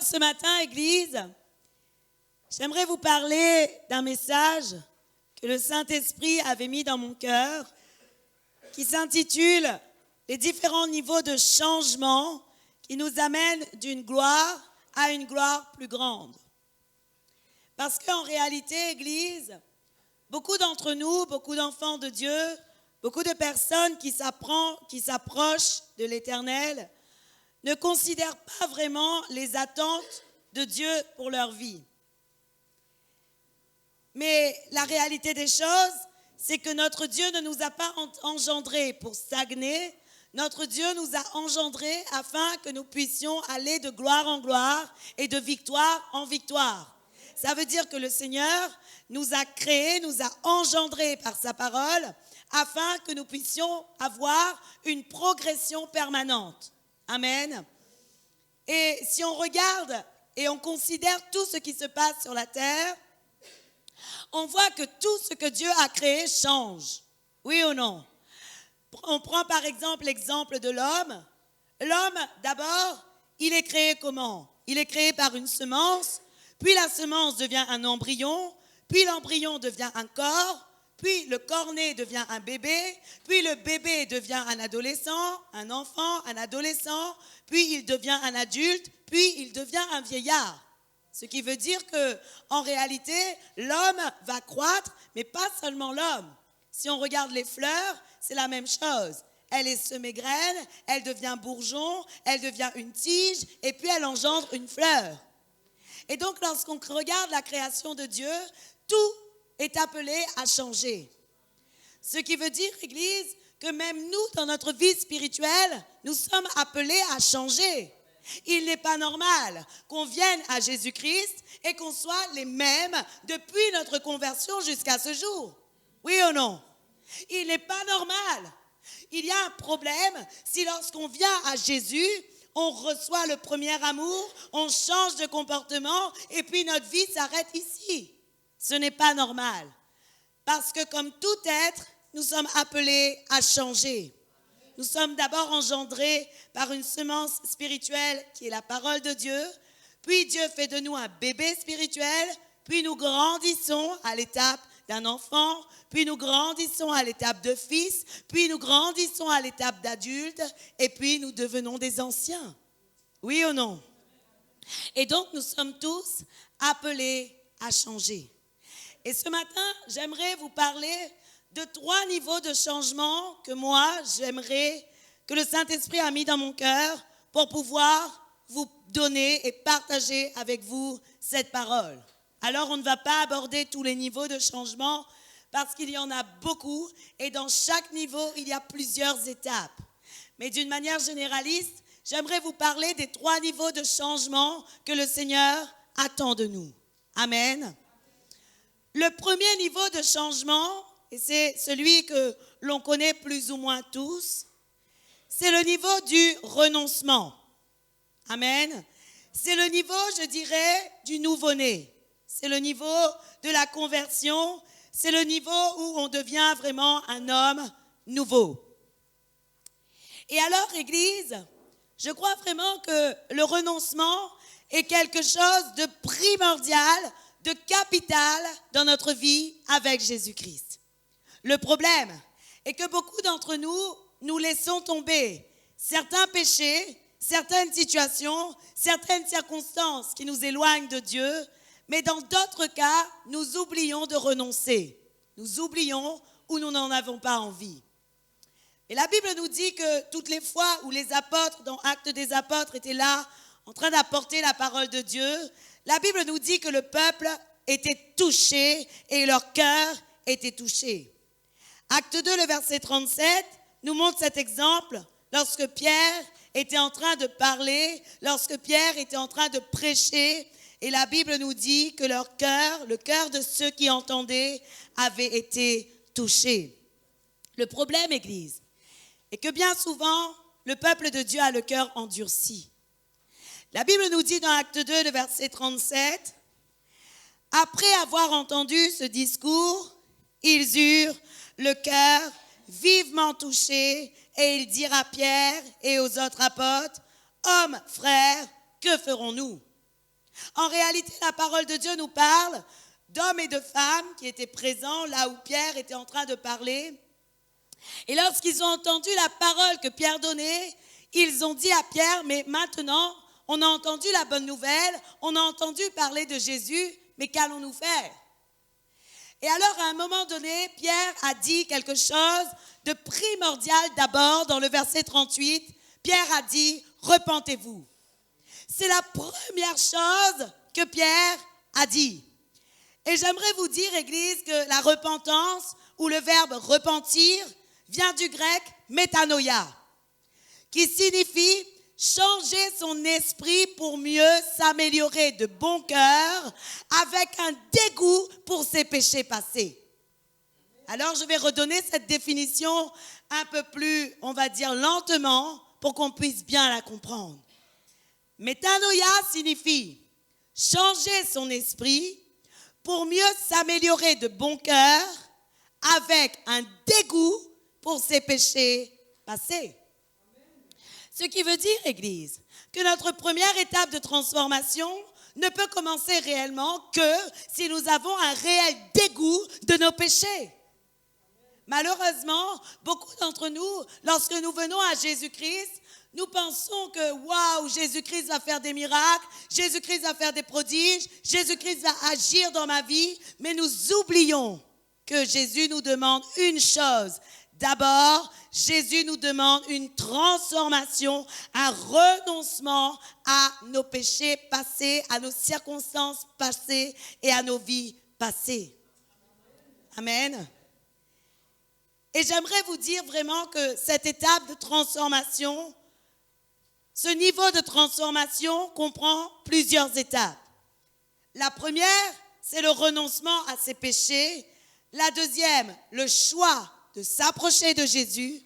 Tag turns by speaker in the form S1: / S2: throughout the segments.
S1: ce matin, Église, j'aimerais vous parler d'un message que le Saint-Esprit avait mis dans mon cœur, qui s'intitule « Les différents niveaux de changement qui nous amènent d'une gloire à une gloire plus grande ». Parce qu'en réalité, Église, beaucoup d'entre nous, beaucoup d'enfants de Dieu, beaucoup de personnes qui s'approchent de l'Éternel ne considèrent pas vraiment les attentes de Dieu pour leur vie. Mais la réalité des choses, c'est que notre Dieu ne nous a pas engendrés pour stagner. Notre Dieu nous a engendrés afin que nous puissions aller de gloire en gloire et de victoire en victoire. Ça veut dire que le Seigneur nous a créés, nous a engendrés par sa parole afin que nous puissions avoir une progression permanente. Amen. Et si on regarde et on considère tout ce qui se passe sur la terre, on voit que tout ce que Dieu a créé change. Oui ou non? On prend par exemple l'exemple de l'homme. L'homme, d'abord, il est créé comment? Il est créé par une semence, puis la semence devient un embryon, puis l'embryon devient un corps, puis le corps-né devient un bébé, puis le bébé devient un adolescent, un enfant, un adolescent, puis il devient un adulte, puis il devient un vieillard. Ce qui veut dire qu'en réalité, l'homme va croître, mais pas seulement l'homme. Si on regarde les fleurs, c'est la même chose. Elle est semée graine, elle devient bourgeon, elle devient une tige, et puis elle engendre une fleur. Et donc, lorsqu'on regarde la création de Dieu, tout est appelé à changer. Ce qui veut dire, Église, que même nous, dans notre vie spirituelle, nous sommes appelés à changer. Il n'est pas normal qu'on vienne à Jésus-Christ et qu'on soit les mêmes depuis notre conversion jusqu'à ce jour. Oui ou non? Il n'est pas normal. Il y a un problème si lorsqu'on vient à Jésus, on reçoit le premier amour, on change de comportement et puis notre vie s'arrête ici. Ce n'est pas normal. Parce que comme tout être, nous sommes appelés à changer. Nous sommes d'abord engendrés par une semence spirituelle qui est la parole de Dieu. Puis Dieu fait de nous un bébé spirituel. Puis nous grandissons à l'étape d'un enfant. Puis nous grandissons à l'étape de fils. Puis nous grandissons à l'étape d'adulte. Et puis nous devenons des anciens. Oui ou non? Et donc nous sommes tous appelés à changer. Et ce matin, j'aimerais vous parler de 3 niveaux de changement que moi, j'aimerais, que le Saint-Esprit a mis dans mon cœur pour pouvoir vous donner et partager avec vous cette parole. Alors, on ne va pas aborder tous les niveaux de changement parce qu'il y en a beaucoup et dans chaque niveau, il y a plusieurs étapes. Mais d'une manière généraliste, j'aimerais vous parler des 3 niveaux de changement que le Seigneur attend de nous. Amen. Le premier niveau de changement, et c'est celui que l'on connaît plus ou moins tous, c'est le niveau du renoncement. Amen. C'est le niveau, je dirais, du nouveau-né. C'est le niveau de la conversion. C'est le niveau où on devient vraiment un homme nouveau. Et alors, Église, je crois vraiment que le renoncement est quelque chose de primordial, de capital dans notre vie avec Jésus-Christ. Le problème est que beaucoup d'entre nous, nous laissons tomber certains péchés, certaines situations, certaines circonstances qui nous éloignent de Dieu, mais dans d'autres cas, nous oublions de renoncer. Nous oublions ou nous n'en avons pas envie. Et la Bible nous dit que toutes les fois où les apôtres, dans Actes des Apôtres, étaient là, en train d'apporter la parole de Dieu, la Bible nous dit que le peuple était touché et leur cœur était touché. Acte 2, le verset 37, nous montre cet exemple lorsque Pierre était en train de parler, lorsque Pierre était en train de prêcher, et la Bible nous dit que leur cœur, le cœur de ceux qui entendaient, avait été touché. Le problème, Église, est que bien souvent, le peuple de Dieu a le cœur endurci. La Bible nous dit dans Acte 2, le verset 37, « Après avoir entendu ce discours, ils eurent le cœur vivement touché et ils dirent à Pierre et aux autres apôtres, « Hommes, frères, que ferons-nous » En réalité, la parole de Dieu nous parle d'hommes et de femmes qui étaient présents là où Pierre était en train de parler. Et lorsqu'ils ont entendu la parole que Pierre donnait, ils ont dit à Pierre, mais maintenant, on a entendu la bonne nouvelle, on a entendu parler de Jésus, mais qu'allons-nous faire? Et alors, à un moment donné, Pierre a dit quelque chose de primordial d'abord dans le verset 38. Pierre a dit, repentez-vous. C'est la première chose que Pierre a dit. Et j'aimerais vous dire, Église, que la repentance, ou le verbe repentir, vient du grec métanoïa, qui signifie changer son esprit pour mieux s'améliorer de bon cœur avec un dégoût pour ses péchés passés. Alors, je vais redonner cette définition un peu plus, on va dire, lentement pour qu'on puisse bien la comprendre. Métanoïa signifie changer son esprit pour mieux s'améliorer de bon cœur avec un dégoût pour ses péchés passés. Ce qui veut dire, Église, que notre première étape de transformation ne peut commencer réellement que si nous avons un réel dégoût de nos péchés. Malheureusement, beaucoup d'entre nous, lorsque nous venons à Jésus-Christ, nous pensons que, waouh, Jésus-Christ va faire des miracles, Jésus-Christ va faire des prodiges, Jésus-Christ va agir dans ma vie, mais nous oublions que Jésus nous demande une chose. D'abord, Jésus nous demande une transformation, un renoncement à nos péchés passés, à nos circonstances passées et à nos vies passées. Amen. Et j'aimerais vous dire vraiment que cette étape de transformation, ce niveau de transformation comprend plusieurs étapes. La première, c'est le renoncement à ses péchés. La deuxième, le choix de s'approcher de Jésus.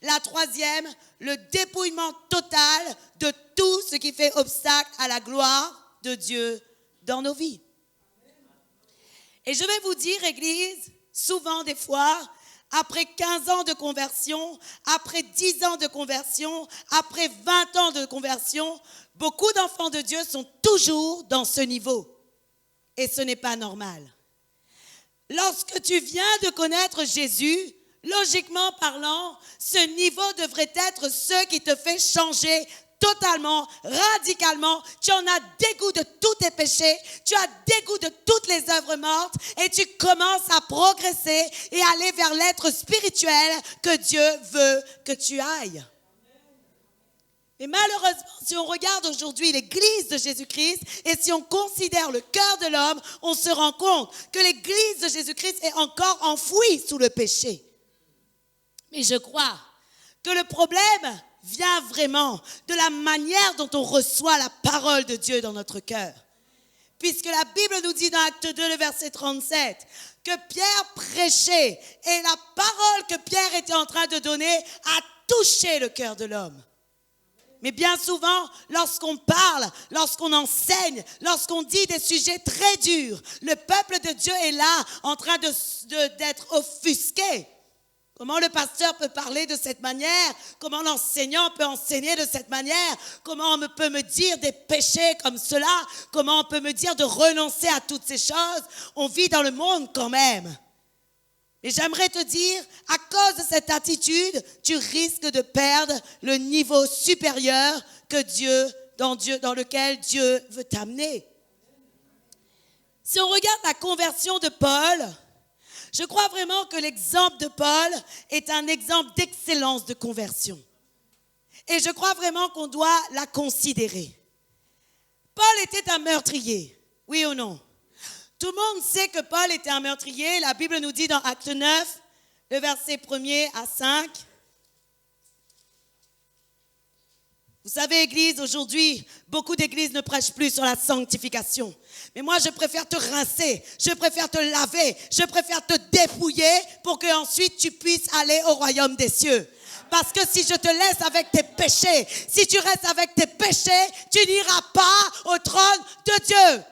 S1: La troisième, le dépouillement total de tout ce qui fait obstacle à la gloire de Dieu dans nos vies. Et je vais vous dire, Église, souvent des fois, après 15 ans de conversion, après 10 ans de conversion, après 20 ans de conversion, beaucoup d'enfants de Dieu sont toujours dans ce niveau. Et ce n'est pas normal. Lorsque tu viens de connaître Jésus, logiquement parlant, ce niveau devrait être ce qui te fait changer totalement, radicalement. Tu en as dégoût de tous tes péchés, tu as dégoût de toutes les œuvres mortes et tu commences à progresser et aller vers l'être spirituel que Dieu veut que tu ailles. Mais malheureusement, si on regarde aujourd'hui l'Église de Jésus-Christ et si on considère le cœur de l'homme, on se rend compte que l'Église de Jésus-Christ est encore enfouie sous le péché. Mais je crois que le problème vient vraiment de la manière dont on reçoit la parole de Dieu dans notre cœur. Puisque la Bible nous dit dans Acte 2, le verset 37, que Pierre prêchait et la parole que Pierre était en train de donner a touché le cœur de l'homme. Mais bien souvent, lorsqu'on parle, lorsqu'on enseigne, lorsqu'on dit des sujets très durs, le peuple de Dieu est là en train d'être offusqué. Comment le pasteur peut parler de cette manière? Comment l'enseignant peut enseigner de cette manière? Comment on peut me dire des péchés comme cela? Comment on peut me dire de renoncer à toutes ces choses? On vit dans le monde quand même. Et j'aimerais te dire, à cause de cette attitude, tu risques de perdre le niveau supérieur que dans lequel Dieu veut t'amener. Si on regarde la conversion de Paul, je crois vraiment que l'exemple de Paul est un exemple d'excellence de conversion. Et je crois vraiment qu'on doit la considérer. Paul était un meurtrier, oui ou non? Tout le monde sait que Paul était un meurtrier. La Bible nous dit dans Acte 9, le verset 1er à 5. Vous savez, Église, aujourd'hui, beaucoup d'églises ne prêchent plus sur la sanctification. Mais moi, je préfère te rincer, je préfère te laver, je préfère te dépouiller pour qu'ensuite tu puisses aller au royaume des cieux. Parce que si je te laisse avec tes péchés, si tu restes avec tes péchés, tu n'iras pas au trône de Dieu.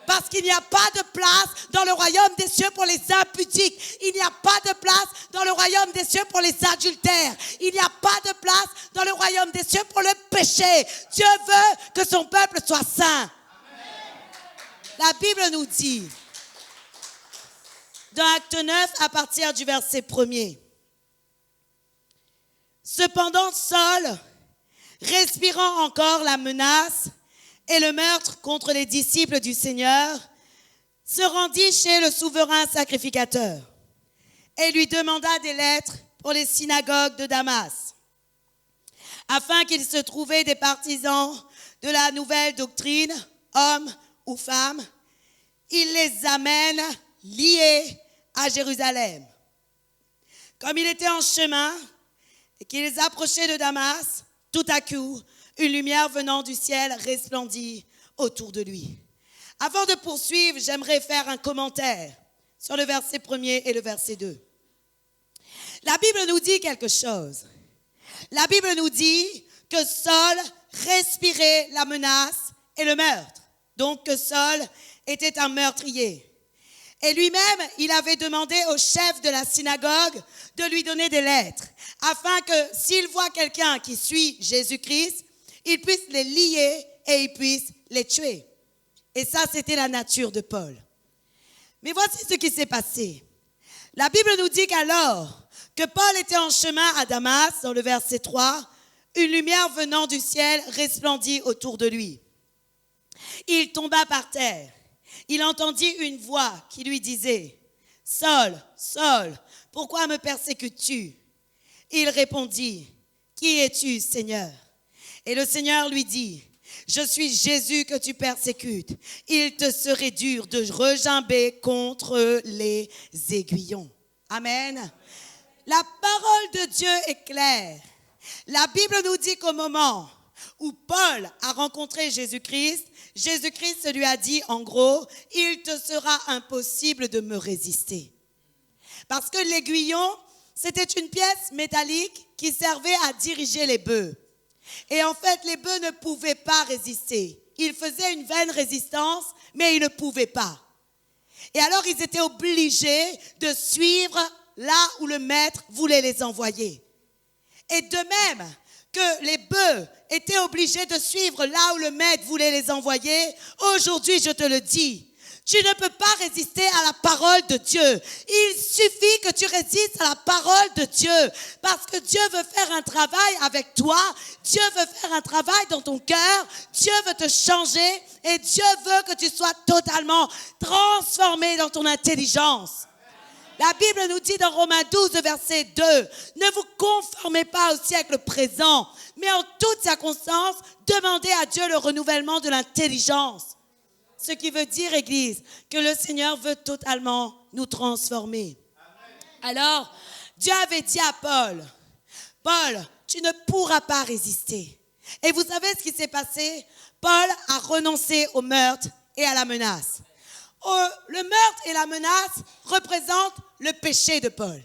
S1: Parce qu'il n'y a pas de place dans le royaume des cieux pour les impudiques. Il n'y a pas de place dans le royaume des cieux pour les adultères. Il n'y a pas de place dans le royaume des cieux pour le péché. Dieu veut que son peuple soit saint. La Bible nous dit, dans Acte 9, à partir du verset 1er, cependant Saul, respirant encore la menace et le meurtre contre les disciples du Seigneur, se rendit chez le souverain sacrificateur et lui demanda des lettres pour les synagogues de Damas, afin qu'il se trouvait des partisans de la nouvelle doctrine, hommes ou femmes, il les amène liés à Jérusalem. Comme il était en chemin et qu'ils approchaient de Damas, tout à coup, une lumière venant du ciel resplendit autour de lui. Avant de poursuivre, j'aimerais faire un commentaire sur le verset 1er et le verset 2. La Bible nous dit quelque chose. La Bible nous dit que Saul respirait la menace et le meurtre. Donc que Saul était un meurtrier. Et lui-même, il avait demandé au chef de la synagogue de lui donner des lettres, afin que s'il voit quelqu'un qui suit Jésus-Christ, il puisse les lier et il puisse les tuer. Et ça, c'était la nature de Paul. Mais voici ce qui s'est passé. La Bible nous dit qu'alors que Paul était en chemin à Damas, dans le verset 3, une lumière venant du ciel resplendit autour de lui. Il tomba par terre. Il entendit une voix qui lui disait, « Saul, Saul, pourquoi me persécutes-tu » Il répondit, « Qui es-tu, Seigneur » Et le Seigneur lui dit, « Je suis Jésus que tu persécutes. Il te serait dur de regimber contre les aiguillons. » Amen. La parole de Dieu est claire. La Bible nous dit qu'au moment où Paul a rencontré Jésus-Christ, Jésus-Christ lui a dit en gros, « Il te sera impossible de me résister. » Parce que l'aiguillon, c'était une pièce métallique qui servait à diriger les bœufs. Et en fait, les bœufs ne pouvaient pas résister. Ils faisaient une vaine résistance, mais ils ne pouvaient pas. Et alors, ils étaient obligés de suivre là où le maître voulait les envoyer. Et de même que les bœufs étaient obligés de suivre là où le maître voulait les envoyer, aujourd'hui, je te le dis, tu ne peux pas résister à la parole de Dieu. Il suffit que tu résistes à la parole de Dieu parce que Dieu veut faire un travail avec toi. Dieu veut faire un travail dans ton cœur. Dieu veut te changer et Dieu veut que tu sois totalement transformé dans ton intelligence. La Bible nous dit dans Romains 12, verset 2, « Ne vous conformez pas au siècle présent, mais en toutes circonstances, demandez à Dieu le renouvellement de l'intelligence. » Ce qui veut dire, Église, que le Seigneur veut totalement nous transformer. Amen. Alors, Dieu avait dit à Paul, « Paul, tu ne pourras pas résister. » Et vous savez ce qui s'est passé? Paul a renoncé au meurtre et à la menace. Le meurtre et la menace représentent le péché de Paul.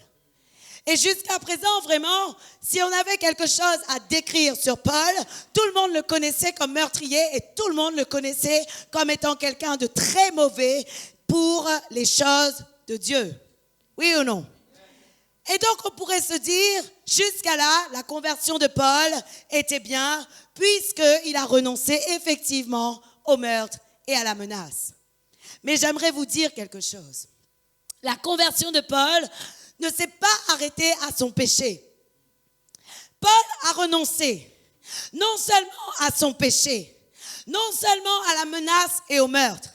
S1: Et jusqu'à présent, vraiment, si on avait quelque chose à décrire sur Paul, tout le monde le connaissait comme meurtrier et tout le monde le connaissait comme étant quelqu'un de très mauvais pour les choses de Dieu. Oui ou non? Et donc, on pourrait se dire, jusqu'à là, la conversion de Paul était bien, puisqu'il a renoncé effectivement au meurtre et à la menace. Mais j'aimerais vous dire quelque chose. La conversion de Paul ne s'est pas arrêtée à son péché. Paul a renoncé non seulement à son péché, non seulement à la menace et au meurtre,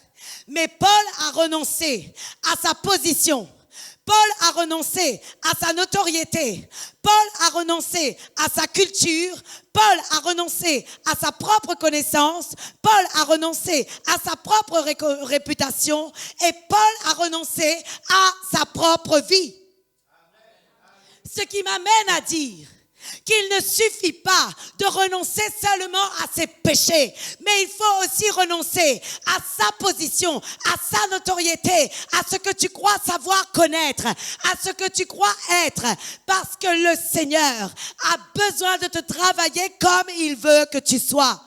S1: mais Paul a renoncé à sa position. Paul a renoncé à sa notoriété. Paul a renoncé à sa culture. Paul a renoncé à sa propre connaissance. Paul a renoncé à sa propre réputation. Et Paul a renoncé à sa propre vie. Ce qui m'amène à dire qu'il ne suffit pas de renoncer seulement à ses péchés, mais il faut aussi renoncer à sa position, à sa notoriété, à ce que tu crois savoir connaître, à ce que tu crois être, parce que le Seigneur a besoin de te travailler comme il veut que tu sois.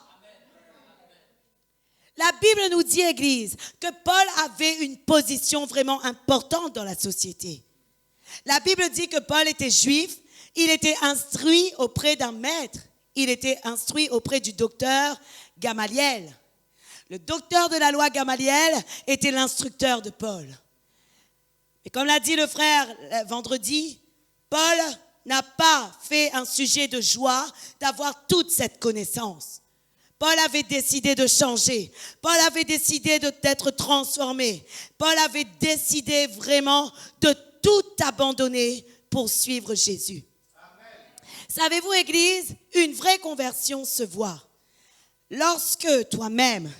S1: La Bible nous dit, Église, que Paul avait une position vraiment importante dans la société. La Bible dit que Paul était juif. Il était instruit auprès d'un maître. Il était instruit auprès du docteur Gamaliel. Le docteur de la loi Gamaliel était l'instructeur de Paul. Et comme l'a dit le frère vendredi, Paul n'a pas fait un sujet de joie d'avoir toute cette connaissance. Paul avait décidé de changer. Paul avait décidé d'être transformé. Paul avait décidé vraiment de tout abandonner pour suivre Jésus. Savez-vous, Église, une vraie conversion se voit lorsque toi-même,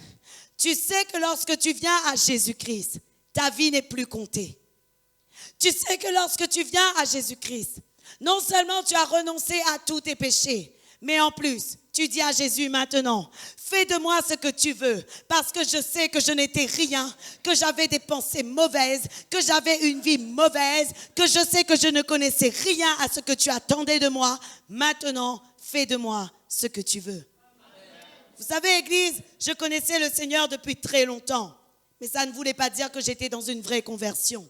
S1: tu sais que lorsque tu viens à Jésus-Christ, ta vie n'est plus comptée. Tu sais que lorsque tu viens à Jésus-Christ, non seulement tu as renoncé à tous tes péchés, mais en plus, tu dis à Jésus maintenant, fais de moi ce que tu veux, parce que je sais que je n'étais rien, que j'avais des pensées mauvaises, que j'avais une vie mauvaise, que je sais que je ne connaissais rien à ce que tu attendais de moi. Maintenant, fais de moi ce que tu veux. Vous savez, Église, je connaissais le Seigneur depuis très longtemps, mais ça ne voulait pas dire que j'étais dans une vraie conversion.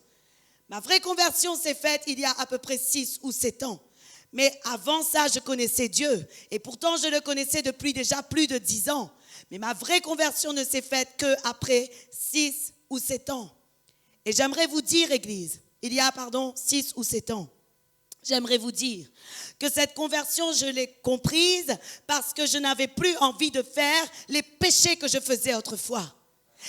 S1: Ma vraie conversion s'est faite il y a à peu près 6 ou 7 ans. Mais avant ça, je connaissais Dieu. Et pourtant, je le connaissais depuis déjà plus de 10 ans. Mais ma vraie conversion ne s'est faite qu'après 6 ou 7 ans. Et j'aimerais vous dire, Église, il y a, 6 ou 7 ans. J'aimerais vous dire que cette conversion, je l'ai comprise parce que je n'avais plus envie de faire les péchés que je faisais autrefois.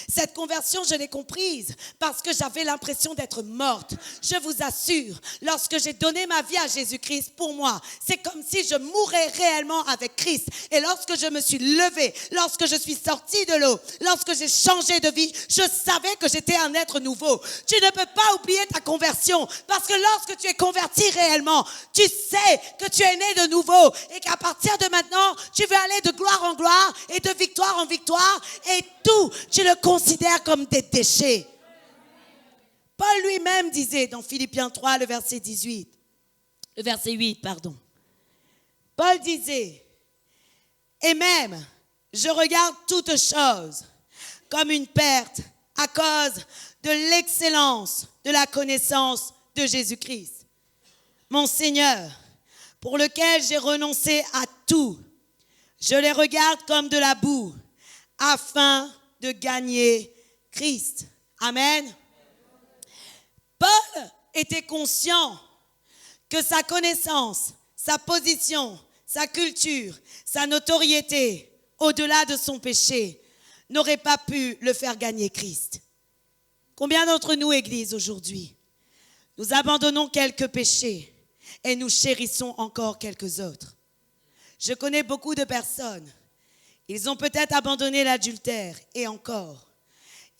S1: Cette conversion, je l'ai comprise parce que j'avais l'impression d'être morte. Je vous assure, lorsque j'ai donné ma vie à Jésus-Christ, pour moi, c'est comme si je mourais réellement avec Christ. Et lorsque je me suis levée, lorsque je suis sortie de l'eau, lorsque j'ai changé de vie, je savais que j'étais un être nouveau. Tu ne peux pas oublier ta conversion parce que lorsque tu es converti réellement, tu sais que tu es né de nouveau et qu'à partir de maintenant, tu veux aller de gloire en gloire et de victoire en victoire et tout, tu le considères comme des déchets. Paul lui-même disait dans Philippiens 3, le verset 8, Paul disait, et même, je regarde toutes choses comme une perte à cause de l'excellence de la connaissance de Jésus-Christ, mon Seigneur, pour lequel j'ai renoncé à tout. Je les regarde comme de la boue, afin de gagner Christ. Amen. Paul était conscient que sa connaissance, sa position, sa culture, sa notoriété, au-delà de son péché, n'aurait pas pu le faire gagner Christ. Combien d'entre nous, Église, aujourd'hui, nous abandonnons quelques péchés et nous chérissons encore quelques autres? Je connais beaucoup de personnes. Ils ont peut-être abandonné l'adultère, et encore.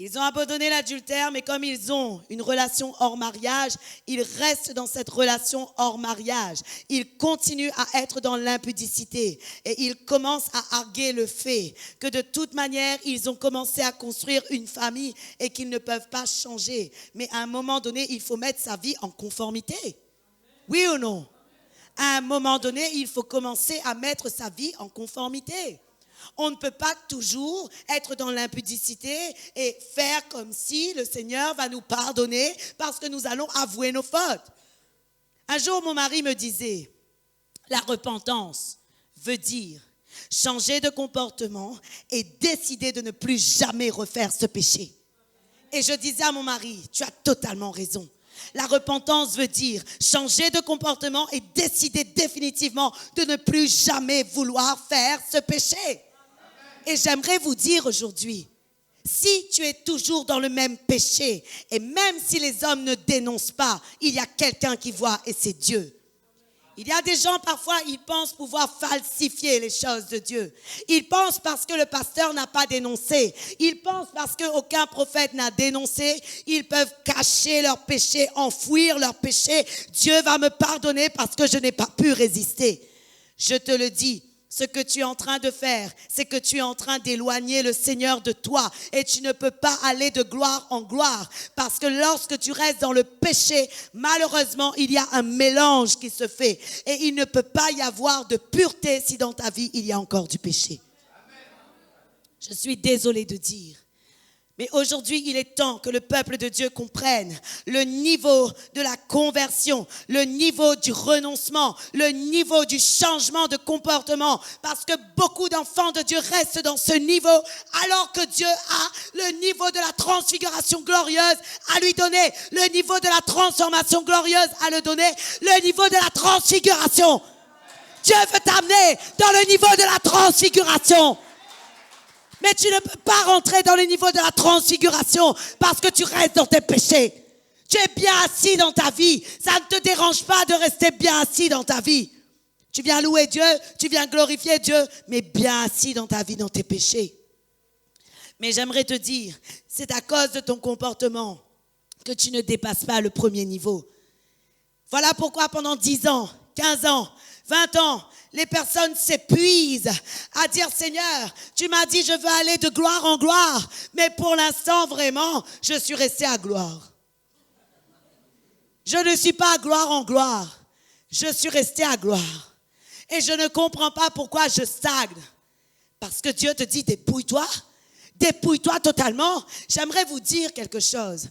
S1: Ils ont abandonné l'adultère, mais comme ils ont une relation hors mariage, ils restent dans cette relation hors mariage. Ils continuent à être dans l'impudicité et ils commencent à arguer le fait que de toute manière, ils ont commencé à construire une famille et qu'ils ne peuvent pas changer. Mais à un moment donné, il faut mettre sa vie en conformité. Oui ou non? À un moment donné, il faut commencer à mettre sa vie en conformité. On ne peut pas toujours être dans l'impudicité et faire comme si le Seigneur va nous pardonner parce que nous allons avouer nos fautes. Un jour, mon mari me disait, la repentance veut dire changer de comportement et décider de ne plus jamais refaire ce péché. Et je disais à mon mari, tu as totalement raison. La repentance veut dire changer de comportement et décider définitivement de ne plus jamais vouloir faire ce péché. Et j'aimerais vous dire aujourd'hui, si tu es toujours dans le même péché, et même si les hommes ne dénoncent pas, il y a quelqu'un qui voit et c'est Dieu. Il y a des gens, parfois, ils pensent pouvoir falsifier les choses de Dieu. Ils pensent parce que le pasteur n'a pas dénoncé. Ils pensent parce qu'aucun prophète n'a dénoncé. Ils peuvent cacher leurs péchés, enfouir leurs péchés. Dieu va me pardonner parce que je n'ai pas pu résister. Je te le dis. Ce que tu es en train de faire, c'est que tu es en train d'éloigner le Seigneur de toi et tu ne peux pas aller de gloire en gloire parce que lorsque tu restes dans le péché, malheureusement, il y a un mélange qui se fait et il ne peut pas y avoir de pureté si dans ta vie, il y a encore du péché. Je suis désolée de dire, Mais aujourd'hui, il est temps que le peuple de Dieu comprenne le niveau de la conversion, le niveau du renoncement, le niveau du changement de comportement. Parce que beaucoup d'enfants de Dieu restent dans ce niveau, alors que Dieu a le niveau de la transfiguration glorieuse à lui donner, le niveau de la transformation glorieuse à le donner, le niveau de la transfiguration. Dieu veut t'amener dans le niveau de la transfiguration. Mais tu ne peux pas rentrer dans le niveau de la transfiguration parce que tu restes dans tes péchés. Tu es bien assis dans ta vie. Ça ne te dérange pas de rester bien assis dans ta vie. Tu viens louer Dieu, tu viens glorifier Dieu, mais bien assis dans ta vie, dans tes péchés. Mais j'aimerais te dire, c'est à cause de ton comportement que tu ne dépasses pas le premier niveau. Voilà pourquoi pendant 10 ans, 15 ans, 20 ans, les personnes s'épuisent à dire « Seigneur, tu m'as dit je veux aller de gloire en gloire, mais pour l'instant vraiment, je suis resté à gloire. Je ne suis pas à gloire en gloire, je suis resté à gloire. Et je ne comprends pas pourquoi je stagne. Parce que Dieu te dit dépouille-toi totalement. » J'aimerais vous dire quelque chose.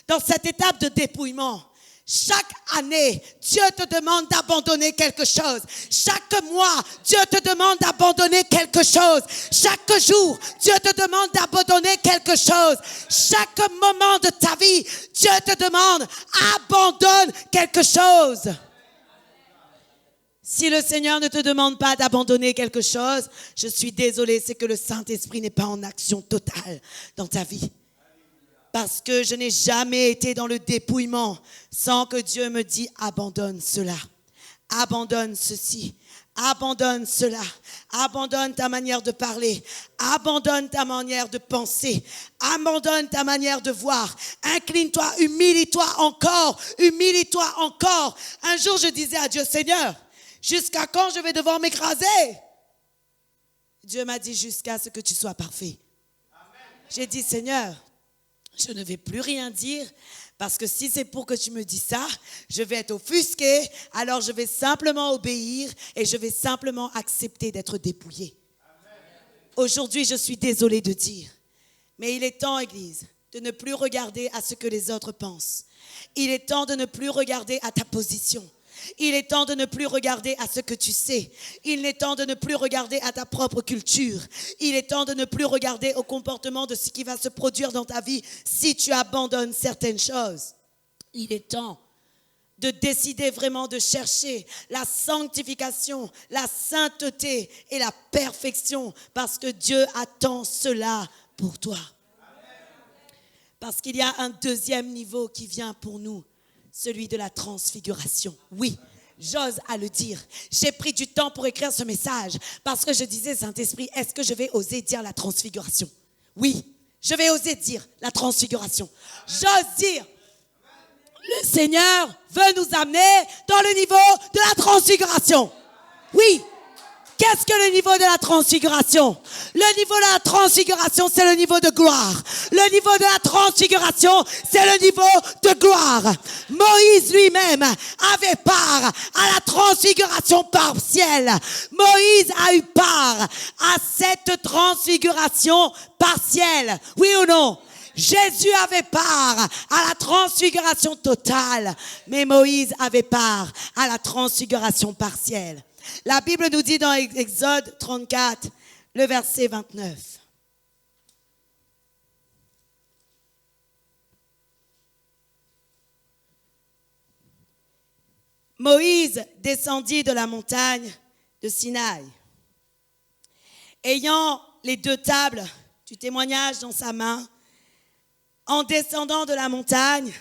S1: Dans cette étape de dépouillement, chaque année, Dieu te demande d'abandonner quelque chose. Chaque mois, Dieu te demande d'abandonner quelque chose. Chaque jour, Dieu te demande d'abandonner quelque chose. Chaque moment de ta vie, Dieu te demande abandonne quelque chose. Si le Seigneur ne te demande pas d'abandonner quelque chose, je suis désolée, c'est que le Saint-Esprit n'est pas en action totale dans ta vie. Parce que je n'ai jamais été dans le dépouillement sans que Dieu me dise abandonne cela, abandonne ceci, abandonne cela, abandonne ta manière de parler, abandonne ta manière de penser, abandonne ta manière de voir, incline-toi, humilie-toi encore. Un jour je disais à Dieu, Seigneur, jusqu'à quand je vais devoir m'écraser? Dieu m'a dit jusqu'à ce que tu sois parfait. Amen. J'ai dit Seigneur, je ne vais plus rien dire parce que si c'est pour que tu me dis ça, je vais être offusqué. Alors je vais simplement obéir et je vais simplement accepter d'être dépouillé. Amen. Aujourd'hui, je suis désolée de dire, mais il est temps, Église, de ne plus regarder à ce que les autres pensent. Il est temps de ne plus regarder à ta position. Il est temps de ne plus regarder à ce que tu sais. Il est temps de ne plus regarder à ta propre culture. Il est temps de ne plus regarder au comportement de ce qui va se produire dans ta vie si tu abandonnes certaines choses. Il est temps de décider vraiment de chercher la sanctification, la sainteté et la perfection parce que Dieu attend cela pour toi. Parce qu'il y a un deuxième niveau qui vient pour nous. Celui de la transfiguration. Oui, j'ose à le dire. J'ai pris du temps pour écrire ce message parce que je disais, Saint-Esprit, est-ce que je vais oser dire la transfiguration? Oui, je vais oser dire la transfiguration. J'ose dire, le Seigneur veut nous amener dans le niveau de la transfiguration. Oui. Qu'est-ce que le niveau de la transfiguration? Le niveau de la transfiguration, c'est le niveau de gloire. Le niveau de la transfiguration, c'est le niveau de gloire. Moïse lui-même avait part à la transfiguration partielle. Moïse a eu part à cette transfiguration partielle. Oui ou non? Jésus avait part à la transfiguration totale, mais Moïse avait part à la transfiguration partielle. La Bible nous dit dans Exode 34, le verset 29. Moïse descendit de la montagne de Sinaï, ayant les 2 tables du témoignage dans sa main, en descendant de la montagne,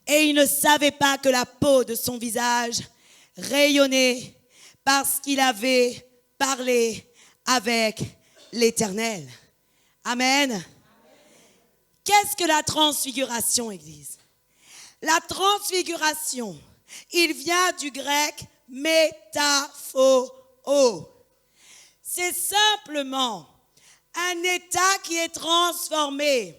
S1: et il ne savait pas que la peau de son visage rayonnait parce qu'il avait parlé avec l'Éternel. Amen. Qu'est-ce que la transfiguration, Église? La transfiguration, il vient du grec métaphoro. C'est simplement un état qui est transformé.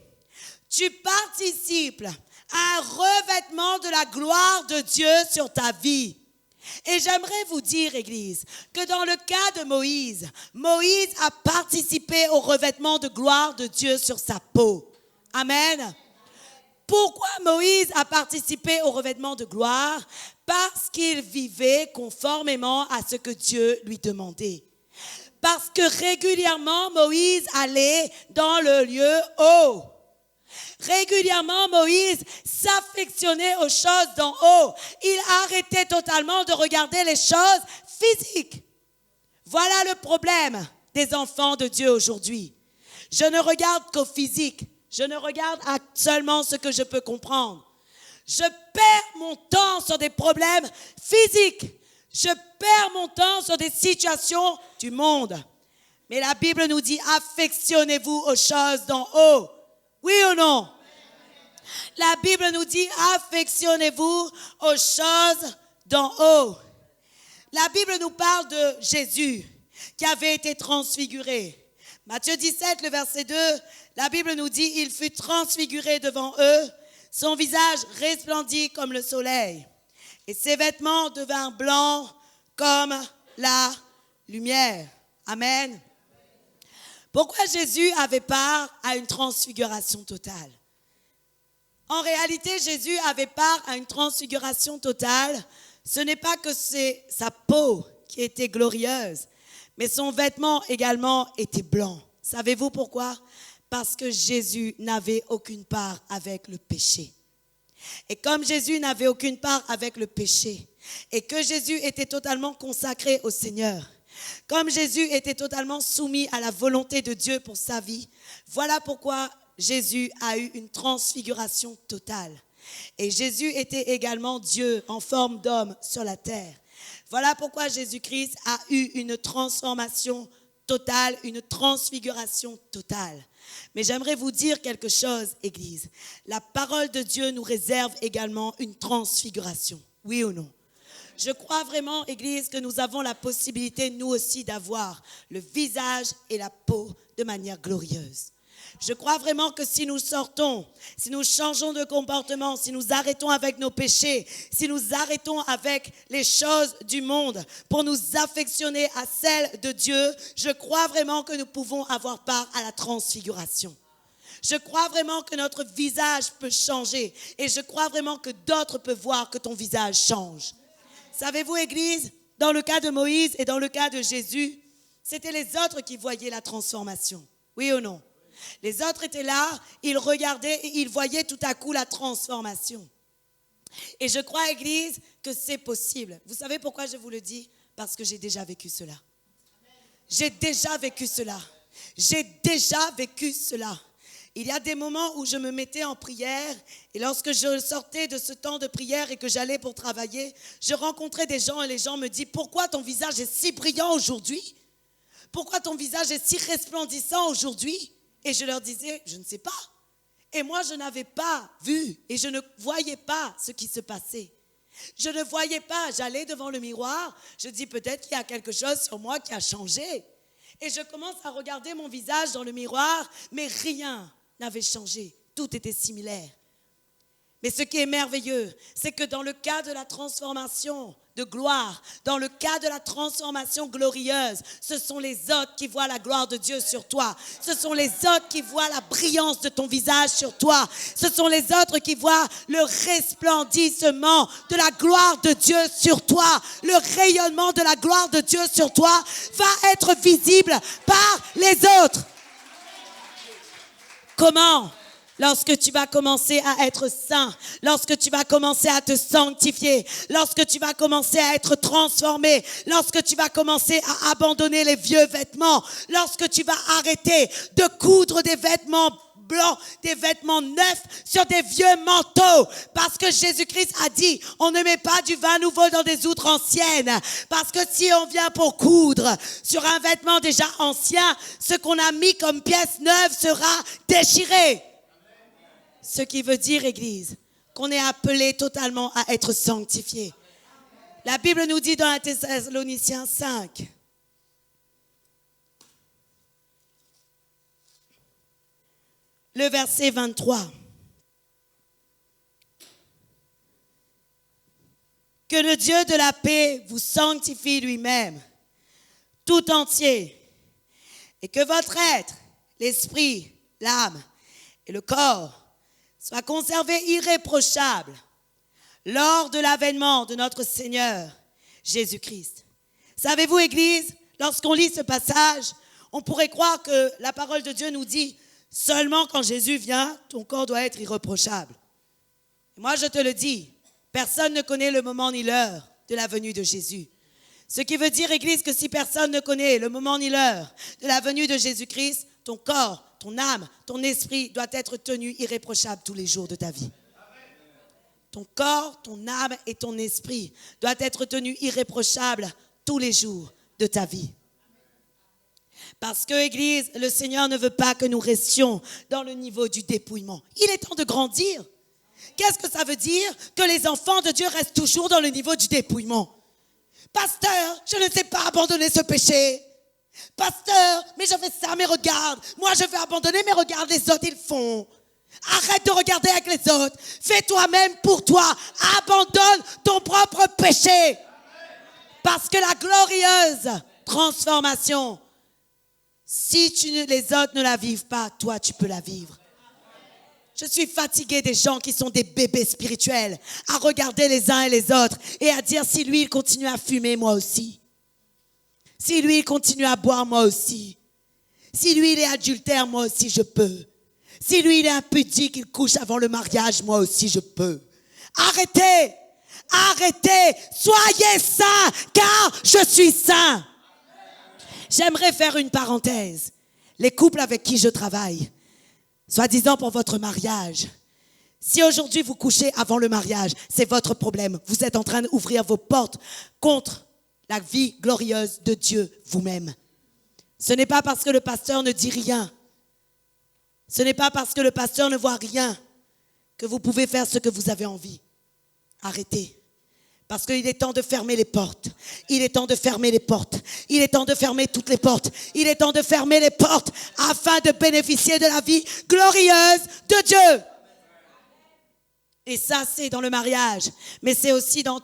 S1: Tu participes à un revêtement de la gloire de Dieu sur ta vie. Et j'aimerais vous dire, Église, que dans le cas de Moïse, Moïse a participé au revêtement de gloire de Dieu sur sa peau. Amen. Pourquoi Moïse a participé au revêtement de gloire? Parce qu'il vivait conformément à ce que Dieu lui demandait. Parce que régulièrement, Moïse allait dans le lieu haut. Régulièrement, Moïse s'affectionnait aux choses d'en haut. Il arrêtait totalement de regarder les choses physiques. Voilà le problème des enfants de Dieu aujourd'hui. Je ne regarde qu'au physique. Je ne regarde à seulement ce que je peux comprendre. Je perds mon temps sur des problèmes physiques. Je perds mon temps sur des situations du monde. Mais la Bible nous dit, affectionnez-vous aux choses d'en haut. Oui ou non? La Bible nous dit, affectionnez-vous aux choses d'en haut. La Bible nous parle de Jésus qui avait été transfiguré. Matthieu 17, le verset 2, la Bible nous dit, il fut transfiguré devant eux, son visage resplendit comme le soleil, et ses vêtements devinrent blancs comme la lumière. Amen. Pourquoi Jésus avait part à une transfiguration totale? En réalité, Jésus avait part à une transfiguration totale. Ce n'est pas que c'est sa peau qui était glorieuse, mais son vêtement également était blanc. Savez-vous pourquoi? Parce que Jésus n'avait aucune part avec le péché. Et comme Jésus n'avait aucune part avec le péché, et que Jésus était totalement consacré au Seigneur, comme Jésus était totalement soumis à la volonté de Dieu pour sa vie, voilà pourquoi Jésus a eu une transfiguration totale. Et Jésus était également Dieu en forme d'homme sur la terre. Voilà pourquoi Jésus-Christ a eu une transformation totale, une transfiguration totale. Mais j'aimerais vous dire quelque chose, Église. La parole de Dieu nous réserve également une transfiguration. Oui ou non? Je crois vraiment, Église, que nous avons la possibilité, nous aussi, d'avoir le visage et la peau de manière glorieuse. Je crois vraiment que si nous sortons, si nous changeons de comportement, si nous arrêtons avec nos péchés, si nous arrêtons avec les choses du monde pour nous affectionner à celles de Dieu, je crois vraiment que nous pouvons avoir part à la transfiguration. Je crois vraiment que notre visage peut changer et je crois vraiment que d'autres peuvent voir que ton visage change. Savez-vous, Église, dans le cas de Moïse et dans le cas de Jésus, c'était les autres qui voyaient la transformation. Oui ou non? Les autres étaient là, ils regardaient et ils voyaient tout à coup la transformation. Et je crois, Église, que c'est possible. Vous savez pourquoi je vous le dis? Parce que j'ai déjà vécu cela. J'ai déjà vécu cela. J'ai déjà vécu cela. Il y a des moments où je me mettais en prière et lorsque je sortais de ce temps de prière et que j'allais pour travailler, je rencontrais des gens et les gens me disent « Pourquoi ton visage est si brillant aujourd'hui? Pourquoi ton visage est si resplendissant aujourd'hui ?» Et je leur disais, je ne sais pas. Et moi, je n'avais pas vu et je ne voyais pas ce qui se passait. Je ne voyais pas, j'allais devant le miroir, je dis peut-être qu'il y a quelque chose sur moi qui a changé. Et je commence à regarder mon visage dans le miroir, mais rien n'avait changé, tout était similaire. Mais ce qui est merveilleux, c'est que dans le cas de la transformation de gloire, dans le cas de la transformation glorieuse, ce sont les autres qui voient la gloire de Dieu sur toi. Ce sont les autres qui voient la brillance de ton visage sur toi. Ce sont les autres qui voient le resplendissement de la gloire de Dieu sur toi. Le rayonnement de la gloire de Dieu sur toi va être visible par les autres. Comment ? Lorsque tu vas commencer à être saint, lorsque tu vas commencer à te sanctifier, lorsque tu vas commencer à être transformé, lorsque tu vas commencer à abandonner les vieux vêtements, lorsque tu vas arrêter de coudre des vêtements blancs, des vêtements neufs sur des vieux manteaux. Parce que Jésus-Christ a dit, on ne met pas du vin nouveau dans des outres anciennes. Parce que si on vient pour coudre sur un vêtement déjà ancien, ce qu'on a mis comme pièce neuve sera déchiré. Ce qui veut dire, Église, qu'on est appelé totalement à être sanctifié. La Bible nous dit dans 1 Thessaloniciens 5, le verset 23, que le Dieu de la paix vous sanctifie lui-même, tout entier, et que votre être, l'esprit, l'âme, et le corps soient conservés irréprochables lors de l'avènement de notre Seigneur Jésus-Christ. Savez-vous, Église, lorsqu'on lit ce passage, on pourrait croire que la parole de Dieu nous dit « Seulement quand Jésus vient, ton corps doit être irréprochable. » Moi, je te le dis, personne ne connaît le moment ni l'heure de la venue de Jésus. Ce qui veut dire, Église, que si personne ne connaît le moment ni l'heure de la venue de Jésus-Christ, ton corps, ton âme, ton esprit doit être tenu irréprochable tous les jours de ta vie. Ton corps, ton âme et ton esprit doivent être tenus irréprochables tous les jours de ta vie. Parce que, Église, le Seigneur ne veut pas que nous restions dans le niveau du dépouillement. Il est temps de grandir. Qu'est-ce que ça veut dire? Que les enfants de Dieu restent toujours dans le niveau du dépouillement. Pasteur, je ne sais pas abandonner ce péché. Pasteur, mais je fais ça, mais regarde. Moi, je vais abandonner, mais regarde, les autres, ils font. Arrête de regarder avec les autres. Fais toi-même pour toi. Abandonne ton propre péché. Parce que la glorieuse transformation, si les autres ne la vivent pas, toi, tu peux la vivre. Je suis fatiguée des gens qui sont des bébés spirituels, à regarder les uns et les autres et à dire si lui, il continue à fumer, moi aussi. Si lui, il continue à boire, moi aussi. Si lui, il est adultère, moi aussi, je peux. Si lui, il est impudique, il couche avant le mariage, moi aussi, je peux. Arrêtez, arrêtez, soyez saints, car je suis saint. J'aimerais faire une parenthèse. Les couples avec qui je travaille, soi-disant pour votre mariage. Si aujourd'hui vous couchez avant le mariage, c'est votre problème. Vous êtes en train d'ouvrir vos portes contre la vie glorieuse de Dieu vous-même. Ce n'est pas parce que le pasteur ne dit rien. Ce n'est pas parce que le pasteur ne voit rien que vous pouvez faire ce que vous avez envie. Arrêtez. Parce qu'il est temps de fermer les portes. Il est temps de fermer les portes. Il est temps de fermer toutes les portes. Il est temps de fermer les portes afin de bénéficier de la vie glorieuse de Dieu. Et ça, c'est dans le mariage. Mais c'est aussi dans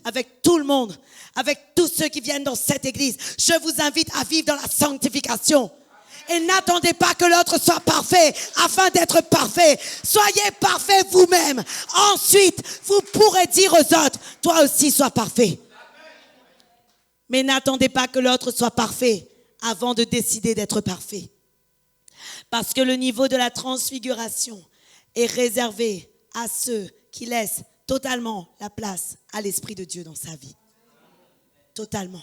S1: avec tout le monde, avec tous ceux qui viennent dans cette église. Je vous invite à vivre dans la sanctification. Et n'attendez pas que l'autre soit parfait afin d'être parfait. Soyez parfait vous-même. Ensuite, vous pourrez dire aux autres, toi aussi sois parfait. Mais n'attendez pas que l'autre soit parfait avant de décider d'être parfait. Parce que le niveau de la transfiguration est réservé à ceux qui laissent totalement la place à l'Esprit de Dieu dans sa vie. Totalement.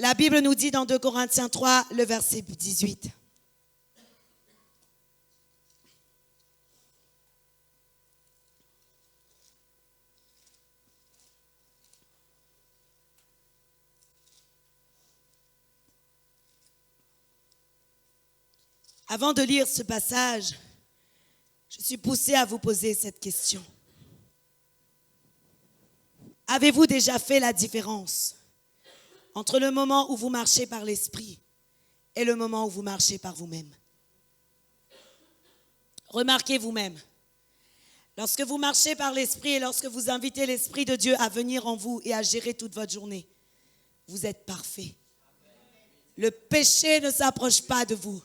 S1: La Bible nous dit dans 2 Corinthiens 3, le verset 18. Avant de lire ce passage, je suis poussée à vous poser cette question. Avez-vous déjà fait la différence entre le moment où vous marchez par l'esprit et le moment où vous marchez par vous-même? Remarquez vous-même. Lorsque vous marchez par l'esprit et lorsque vous invitez l'Esprit de Dieu à venir en vous et à gérer toute votre journée, vous êtes parfait. Le péché ne s'approche pas de vous.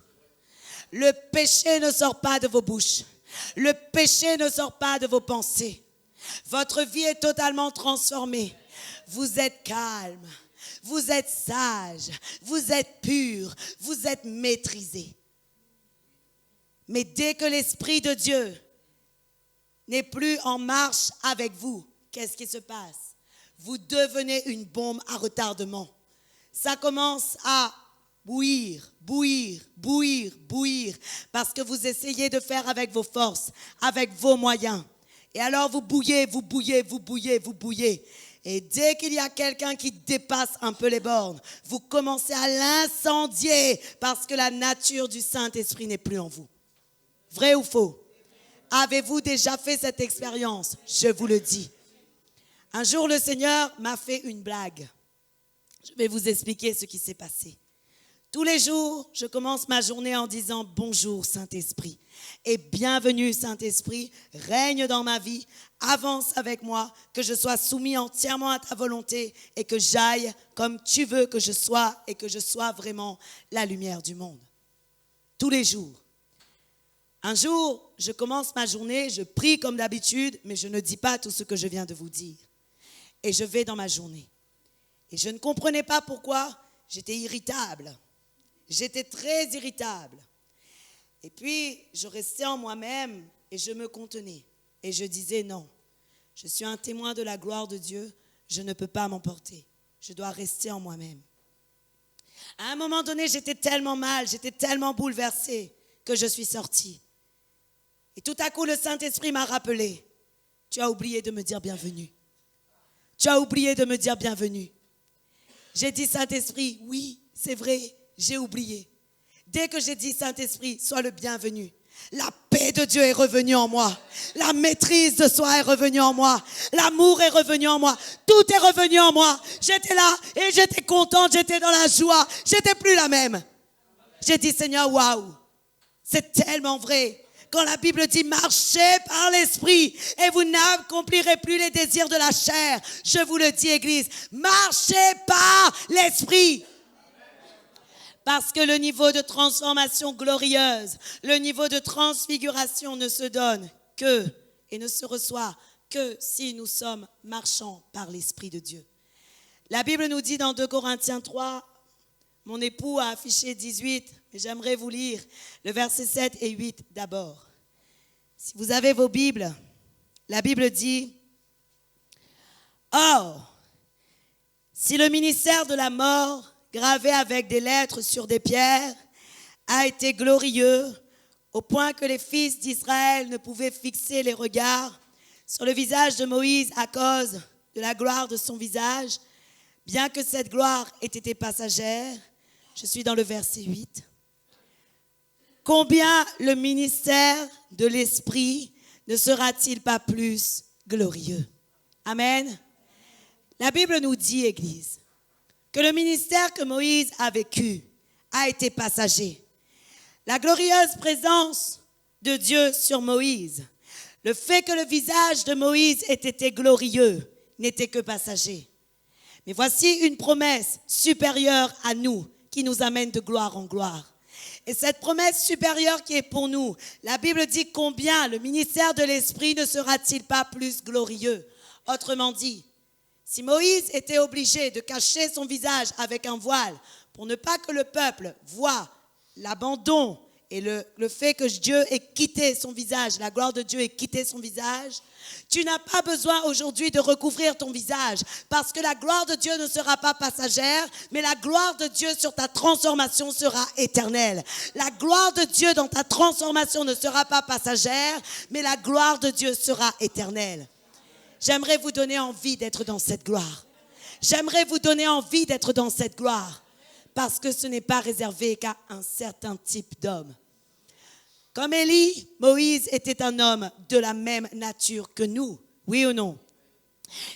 S1: Le péché ne sort pas de vos bouches. Le péché ne sort pas de vos pensées. Votre vie est totalement transformée. Vous êtes calme. Vous êtes sage, vous êtes pur, vous êtes maîtrisé. Mais dès que l'Esprit de Dieu n'est plus en marche avec vous, qu'est-ce qui se passe? Vous devenez une bombe à retardement. Ça commence à bouillir, parce que vous essayez de faire avec vos forces, avec vos moyens. Et alors vous bouillez. Et dès qu'il y a quelqu'un qui dépasse un peu les bornes, vous commencez à l'incendier parce que la nature du Saint-Esprit n'est plus en vous. Vrai ou faux? Avez-vous déjà fait cette expérience? Je vous le dis. Un jour, le Seigneur m'a fait une blague. Je vais vous expliquer ce qui s'est passé. Tous les jours, je commence ma journée en disant « Bonjour Saint-Esprit » et « Bienvenue Saint-Esprit, règne dans ma vie, avance avec moi, que je sois soumis entièrement à ta volonté et que j'aille comme tu veux que je sois et que je sois vraiment la lumière du monde. » Tous les jours. Un jour, je commence ma journée, je prie comme d'habitude, mais je ne dis pas tout ce que je viens de vous dire. Et je vais dans ma journée. Et je ne comprenais pas pourquoi j'étais irritable. J'étais très irritable. Et puis, je restais en moi-même et je me contenais. Et je disais non, je suis un témoin de la gloire de Dieu, je ne peux pas m'emporter. Je dois rester en moi-même. À un moment donné, j'étais tellement mal, j'étais tellement bouleversée que je suis sortie. Et tout à coup, le Saint-Esprit m'a rappelé, tu as oublié de me dire bienvenue. Tu as oublié de me dire bienvenue. J'ai dit, Saint-Esprit, oui, c'est vrai, j'ai oublié. Dès que j'ai dit, Saint-Esprit, sois le bienvenu, la paix de Dieu est revenue en moi. La maîtrise de soi est revenue en moi. L'amour est revenu en moi. Tout est revenu en moi. J'étais là et j'étais contente, j'étais dans la joie. J'étais plus la même. J'ai dit, Seigneur, waouh, c'est tellement vrai. Quand la Bible dit, marchez par l'esprit et vous n'accomplirez plus les désirs de la chair. Je vous le dis, Église, marchez par l'esprit. Parce que le niveau de transformation glorieuse, le niveau de transfiguration ne se donne que et ne se reçoit que si nous sommes marchants par l'Esprit de Dieu. La Bible nous dit dans 2 Corinthiens 3, mon époux a affiché 18, mais j'aimerais vous lire le verset 7 et 8 d'abord. Si vous avez vos Bibles, la Bible dit, « Or, si le ministère de la mort gravé avec des lettres sur des pierres, a été glorieux au point que les fils d'Israël ne pouvaient fixer les regards sur le visage de Moïse à cause de la gloire de son visage, bien que cette gloire ait été passagère. » Je suis dans le verset 8. « Combien le ministère de l'Esprit ne sera-t-il pas plus glorieux? » Amen. La Bible nous dit, Église, que le ministère que Moïse a vécu a été passager. La glorieuse présence de Dieu sur Moïse, le fait que le visage de Moïse ait été glorieux, n'était que passager. Mais voici une promesse supérieure à nous, qui nous amène de gloire en gloire. Et cette promesse supérieure qui est pour nous, la Bible dit combien le ministère de l'Esprit ne sera-t-il pas plus glorieux? Autrement dit, si Moïse était obligé de cacher son visage avec un voile pour ne pas que le peuple voie l'abandon et le fait que Dieu ait quitté son visage, la gloire de Dieu ait quitté son visage, tu n'as pas besoin aujourd'hui de recouvrir ton visage parce que la gloire de Dieu ne sera pas passagère, mais la gloire de Dieu sur ta transformation sera éternelle. La gloire de Dieu dans ta transformation ne sera pas passagère, mais la gloire de Dieu sera éternelle. J'aimerais vous donner envie d'être dans cette gloire. J'aimerais vous donner envie d'être dans cette gloire parce que ce n'est pas réservé qu'à un certain type d'homme. Comme Élie, Moïse était un homme de la même nature que nous, oui ou non?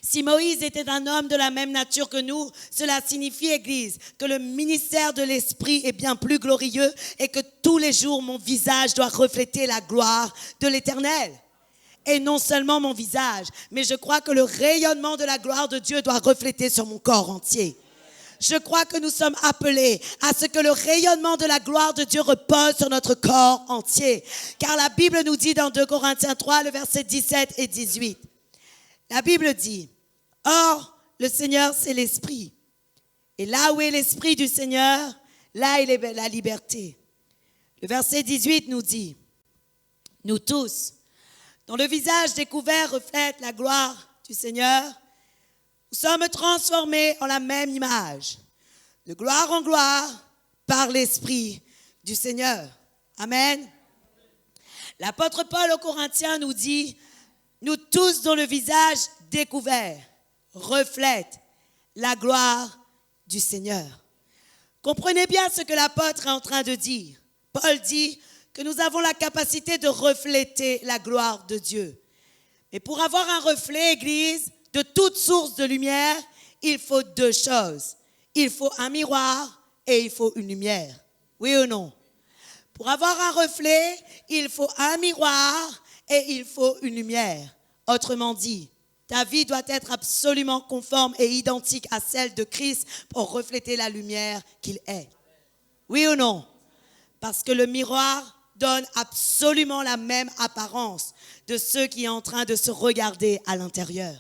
S1: Si Moïse était un homme de la même nature que nous, cela signifie, Église, que le ministère de l'Esprit est bien plus glorieux et que tous les jours, mon visage doit refléter la gloire de l'Éternel. Et non seulement mon visage, mais je crois que le rayonnement de la gloire de Dieu doit refléter sur mon corps entier. Je crois que nous sommes appelés à ce que le rayonnement de la gloire de Dieu repose sur notre corps entier. Car la Bible nous dit dans 2 Corinthiens 3, le verset 17 et 18. La Bible dit, « Or, le Seigneur, c'est l'Esprit. Et là où est l'Esprit du Seigneur, là il est la liberté. » Le verset 18 nous dit, « Nous tous, dont le visage découvert reflète la gloire du Seigneur, nous sommes transformés en la même image, de gloire en gloire, par l'Esprit du Seigneur. » Amen. L'apôtre Paul aux Corinthiens nous dit, « Nous tous dont le visage découvert reflète la gloire du Seigneur. » Comprenez bien ce que l'apôtre est en train de dire. Paul dit que nous avons la capacité de refléter la gloire de Dieu. Mais pour avoir un reflet, Église, de toute source de lumière, il faut deux choses. Il faut un miroir et il faut une lumière. Oui ou non? Pour avoir un reflet, il faut un miroir et il faut une lumière. Autrement dit, ta vie doit être absolument conforme et identique à celle de Christ pour refléter la lumière qu'il est. Oui ou non? Parce que le miroir donne absolument la même apparence de ceux qui sont en train de se regarder à l'intérieur.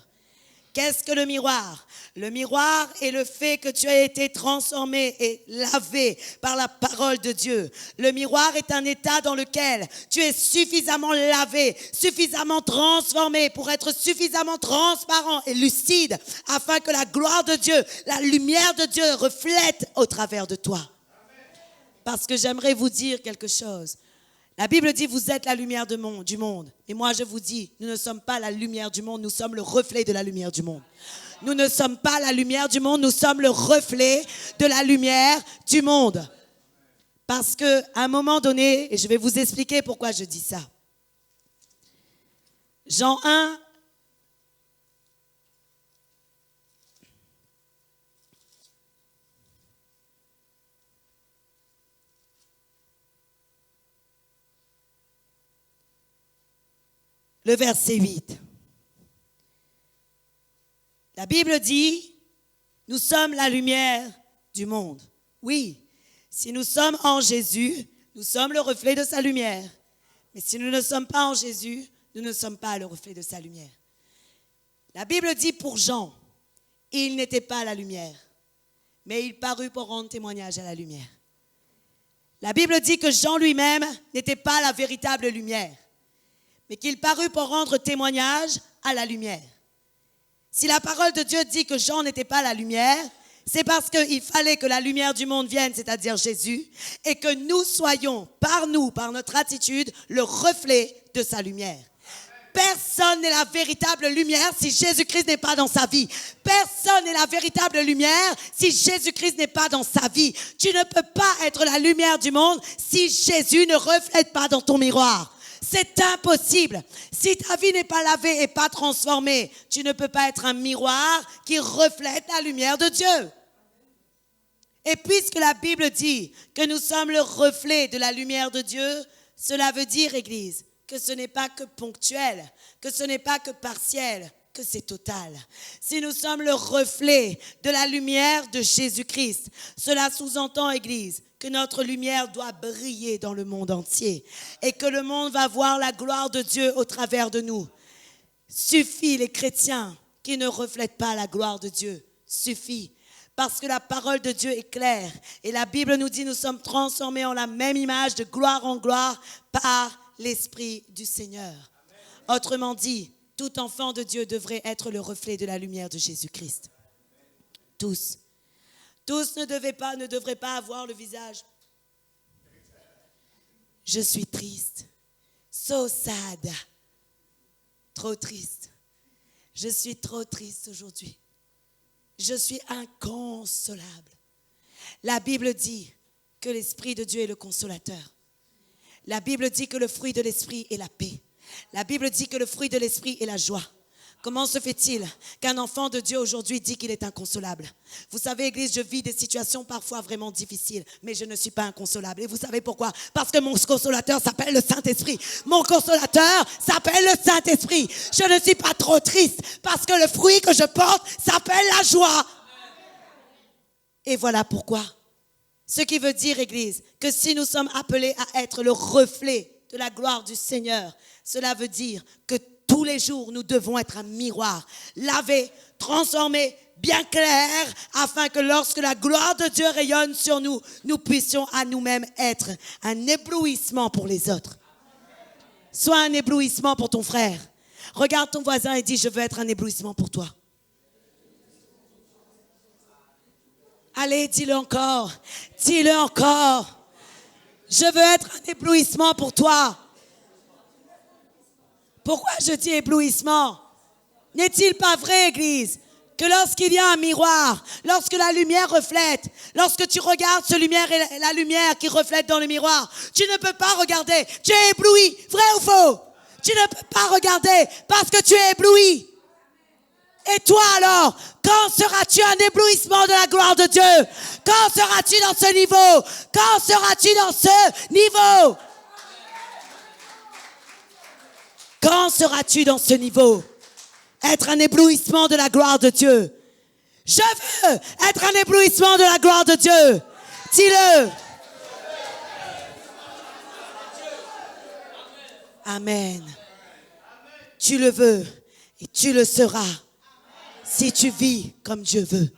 S1: Qu'est-ce que le miroir? Le miroir est le fait que tu as été transformé et lavé par la parole de Dieu. Le miroir est un état dans lequel tu es suffisamment lavé, suffisamment transformé pour être suffisamment transparent et lucide afin que la gloire de Dieu, la lumière de Dieu reflète au travers de toi. Parce que j'aimerais vous dire quelque chose. La Bible dit, vous êtes la lumière du monde. Et moi, je vous dis, nous ne sommes pas la lumière du monde, nous sommes le reflet de la lumière du monde. Nous ne sommes pas la lumière du monde, nous sommes le reflet de la lumière du monde. Parce qu'à un moment donné, et je vais vous expliquer pourquoi je dis ça. Jean 1, le verset 8. La Bible dit, nous sommes la lumière du monde. Oui, si nous sommes en Jésus, nous sommes le reflet de sa lumière. Mais si nous ne sommes pas en Jésus, nous ne sommes pas le reflet de sa lumière. La Bible dit pour Jean, il n'était pas la lumière, mais il parut pour rendre témoignage à la lumière. La Bible dit que Jean lui-même n'était pas la véritable lumière, mais qu'il parut pour rendre témoignage à la lumière. Si la parole de Dieu dit que Jean n'était pas la lumière, c'est parce qu'il fallait que la lumière du monde vienne, c'est-à-dire Jésus, et que nous soyons, par notre attitude, le reflet de sa lumière. Personne n'est la véritable lumière si Jésus-Christ n'est pas dans sa vie. Personne n'est la véritable lumière si Jésus-Christ n'est pas dans sa vie. Tu ne peux pas être la lumière du monde si Jésus ne reflète pas dans ton miroir. C'est impossible. Si ta vie n'est pas lavée et pas transformée, tu ne peux pas être un miroir qui reflète la lumière de Dieu. Et puisque la Bible dit que nous sommes le reflet de la lumière de Dieu, cela veut dire, Église, que ce n'est pas que ponctuel, que ce n'est pas que partiel, que c'est total. Si nous sommes le reflet de la lumière de Jésus-Christ, cela sous-entend, Église, que notre lumière doit briller dans le monde entier et que le monde va voir la gloire de Dieu au travers de nous. Suffit les chrétiens qui ne reflètent pas la gloire de Dieu. Suffit. Parce que la parole de Dieu est claire. Et la Bible nous dit, nous sommes transformés en la même image de gloire en gloire par l'Esprit du Seigneur. Amen. Autrement dit, tout enfant de Dieu devrait être le reflet de la lumière de Jésus-Christ. Tous. Tous ne devraient pas avoir le visage. Je suis triste. So sad. Trop triste. Je suis trop triste aujourd'hui. Je suis inconsolable. La Bible dit que l'Esprit de Dieu est le consolateur. La Bible dit que le fruit de l'Esprit est la paix. La Bible dit que le fruit de l'Esprit est la joie. Comment se fait-il qu'un enfant de Dieu aujourd'hui dit qu'il est inconsolable? Vous savez, Église, je vis des situations parfois vraiment difficiles, mais je ne suis pas inconsolable. Et vous savez pourquoi? Parce que mon consolateur s'appelle le Saint-Esprit. Mon consolateur s'appelle le Saint-Esprit. Je ne suis pas trop triste parce que le fruit que je porte s'appelle la joie. Et voilà pourquoi. Ce qui veut dire, Église, que si nous sommes appelés à être le reflet de la gloire du Seigneur, cela veut dire que tous les jours, nous devons être un miroir, lavé, transformé, bien clair, afin que lorsque la gloire de Dieu rayonne sur nous, nous puissions à nous-mêmes être un éblouissement pour les autres. Sois un éblouissement pour ton frère. Regarde ton voisin et dis, je veux être un éblouissement pour toi. Allez, dis-le encore. Dis-le encore. Je veux être un éblouissement pour toi. Pourquoi je dis éblouissement? N'est-il pas vrai, Église, que lorsqu'il y a un miroir, lorsque la lumière reflète, lorsque tu regardes cette lumière et la lumière qui reflète dans le miroir, tu ne peux pas regarder, tu es ébloui, vrai ou faux? Tu ne peux pas regarder parce que tu es ébloui. Et toi alors, quand seras-tu un éblouissement de la gloire de Dieu? Quand seras-tu dans ce niveau? Quand seras-tu dans ce niveau? Quand seras-tu dans ce niveau? Être un éblouissement de la gloire de Dieu. Je veux être un éblouissement de la gloire de Dieu. Dis-le. Amen. Tu le veux et tu le seras si tu vis comme Dieu veut.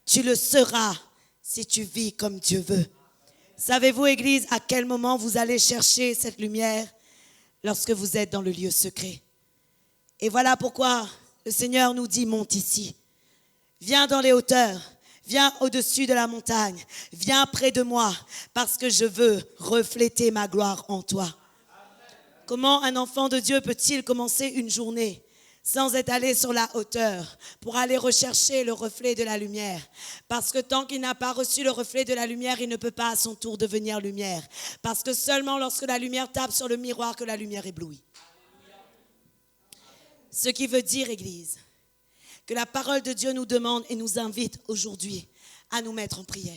S1: Tu le seras si tu vis comme Dieu veut. Savez-vous, Église, à quel moment vous allez chercher cette lumière? Lorsque vous êtes dans le lieu secret. Et voilà pourquoi le Seigneur nous dit, monte ici. Viens dans les hauteurs. Viens au-dessus de la montagne. Viens près de moi parce que je veux refléter ma gloire en toi. Comment un enfant de Dieu peut-il commencer une journée sans être allé sur la hauteur pour aller rechercher le reflet de la lumière? Parce que tant qu'il n'a pas reçu le reflet de la lumière, il ne peut pas à son tour devenir lumière. Parce que seulement lorsque la lumière tape sur le miroir que la lumière éblouit. Ce qui veut dire, Église, que la parole de Dieu nous demande et nous invite aujourd'hui à nous mettre en prière.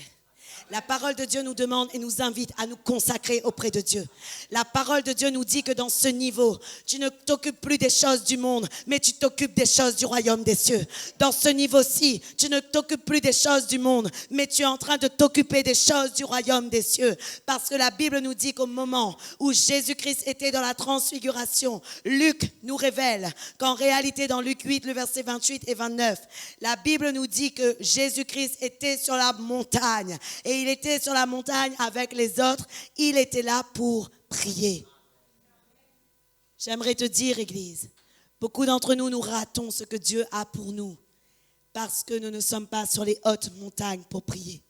S1: La parole de Dieu nous demande et nous invite à nous consacrer auprès de Dieu. La parole de Dieu nous dit que dans ce niveau, tu ne t'occupes plus des choses du monde, mais tu t'occupes des choses du royaume des cieux. Dans ce niveau-ci, tu ne t'occupes plus des choses du monde, mais tu es en train de t'occuper des choses du royaume des cieux. Parce que la Bible nous dit qu'au moment où Jésus-Christ était dans la transfiguration, Luc nous révèle qu'en réalité, dans Luc 8, le verset 28 et 29, la Bible nous dit que Jésus-Christ était sur la montagne. Et il était sur la montagne avec les autres. Il était là pour prier. J'aimerais te dire, Église, beaucoup d'entre nous, nous ratons ce que Dieu a pour nous parce que nous ne sommes pas sur les hautes montagnes pour prier.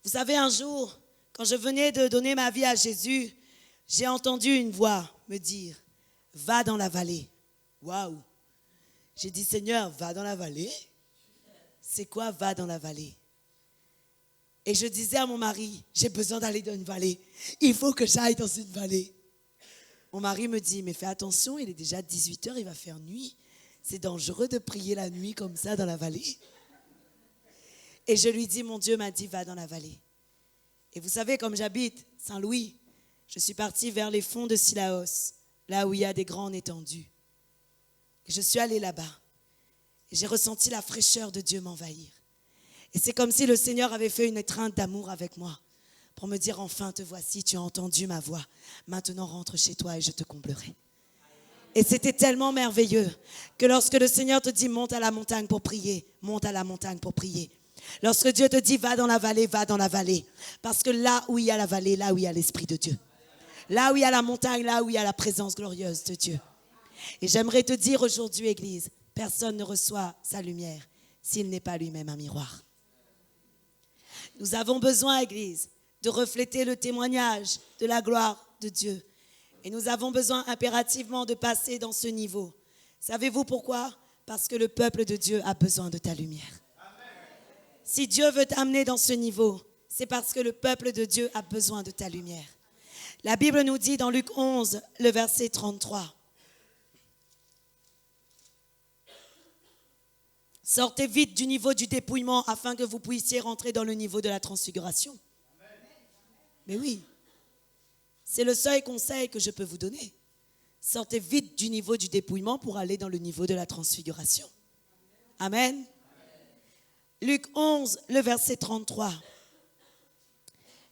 S1: Vous savez, un jour, quand je venais de donner ma vie à Jésus, j'ai entendu une voix me dire, va dans la vallée. Waouh! J'ai dit, Seigneur, va dans la vallée? C'est quoi, va dans la vallée? Et je disais à mon mari, j'ai besoin d'aller dans une vallée. Il faut que j'aille dans une vallée. Mon mari me dit, mais fais attention, il est déjà 18h, il va faire nuit. C'est dangereux de prier la nuit comme ça dans la vallée. Et je lui dis, mon Dieu m'a dit, va dans la vallée. Et vous savez, comme j'habite Saint-Louis, je suis partie vers les fonds de Silaos, là où il y a des grandes étendues. Et je suis allée là-bas. Et j'ai ressenti la fraîcheur de Dieu m'envahir. Et c'est comme si le Seigneur avait fait une étreinte d'amour avec moi pour me dire, enfin te voici, tu as entendu ma voix. Maintenant rentre chez toi et je te comblerai. Et c'était tellement merveilleux que lorsque le Seigneur te dit, monte à la montagne pour prier, monte à la montagne pour prier. Lorsque Dieu te dit, va dans la vallée, va dans la vallée. Parce que là où il y a la vallée, là où il y a l'Esprit de Dieu. Là où il y a la montagne, là où il y a la présence glorieuse de Dieu. Et j'aimerais te dire aujourd'hui, Église, personne ne reçoit sa lumière s'il n'est pas lui-même un miroir. Nous avons besoin, Église, de refléter le témoignage de la gloire de Dieu. Et nous avons besoin impérativement de passer dans ce niveau. Savez-vous pourquoi? Parce que le peuple de Dieu a besoin de ta lumière. Si Dieu veut t'amener dans ce niveau, c'est parce que le peuple de Dieu a besoin de ta lumière. La Bible nous dit dans Luc 11, le verset 33. Sortez vite du niveau du dépouillement afin que vous puissiez rentrer dans le niveau de la transfiguration. Mais oui, c'est le seul conseil que je peux vous donner. Sortez vite du niveau du dépouillement pour aller dans le niveau de la transfiguration. Amen. Luc 11, le verset 33.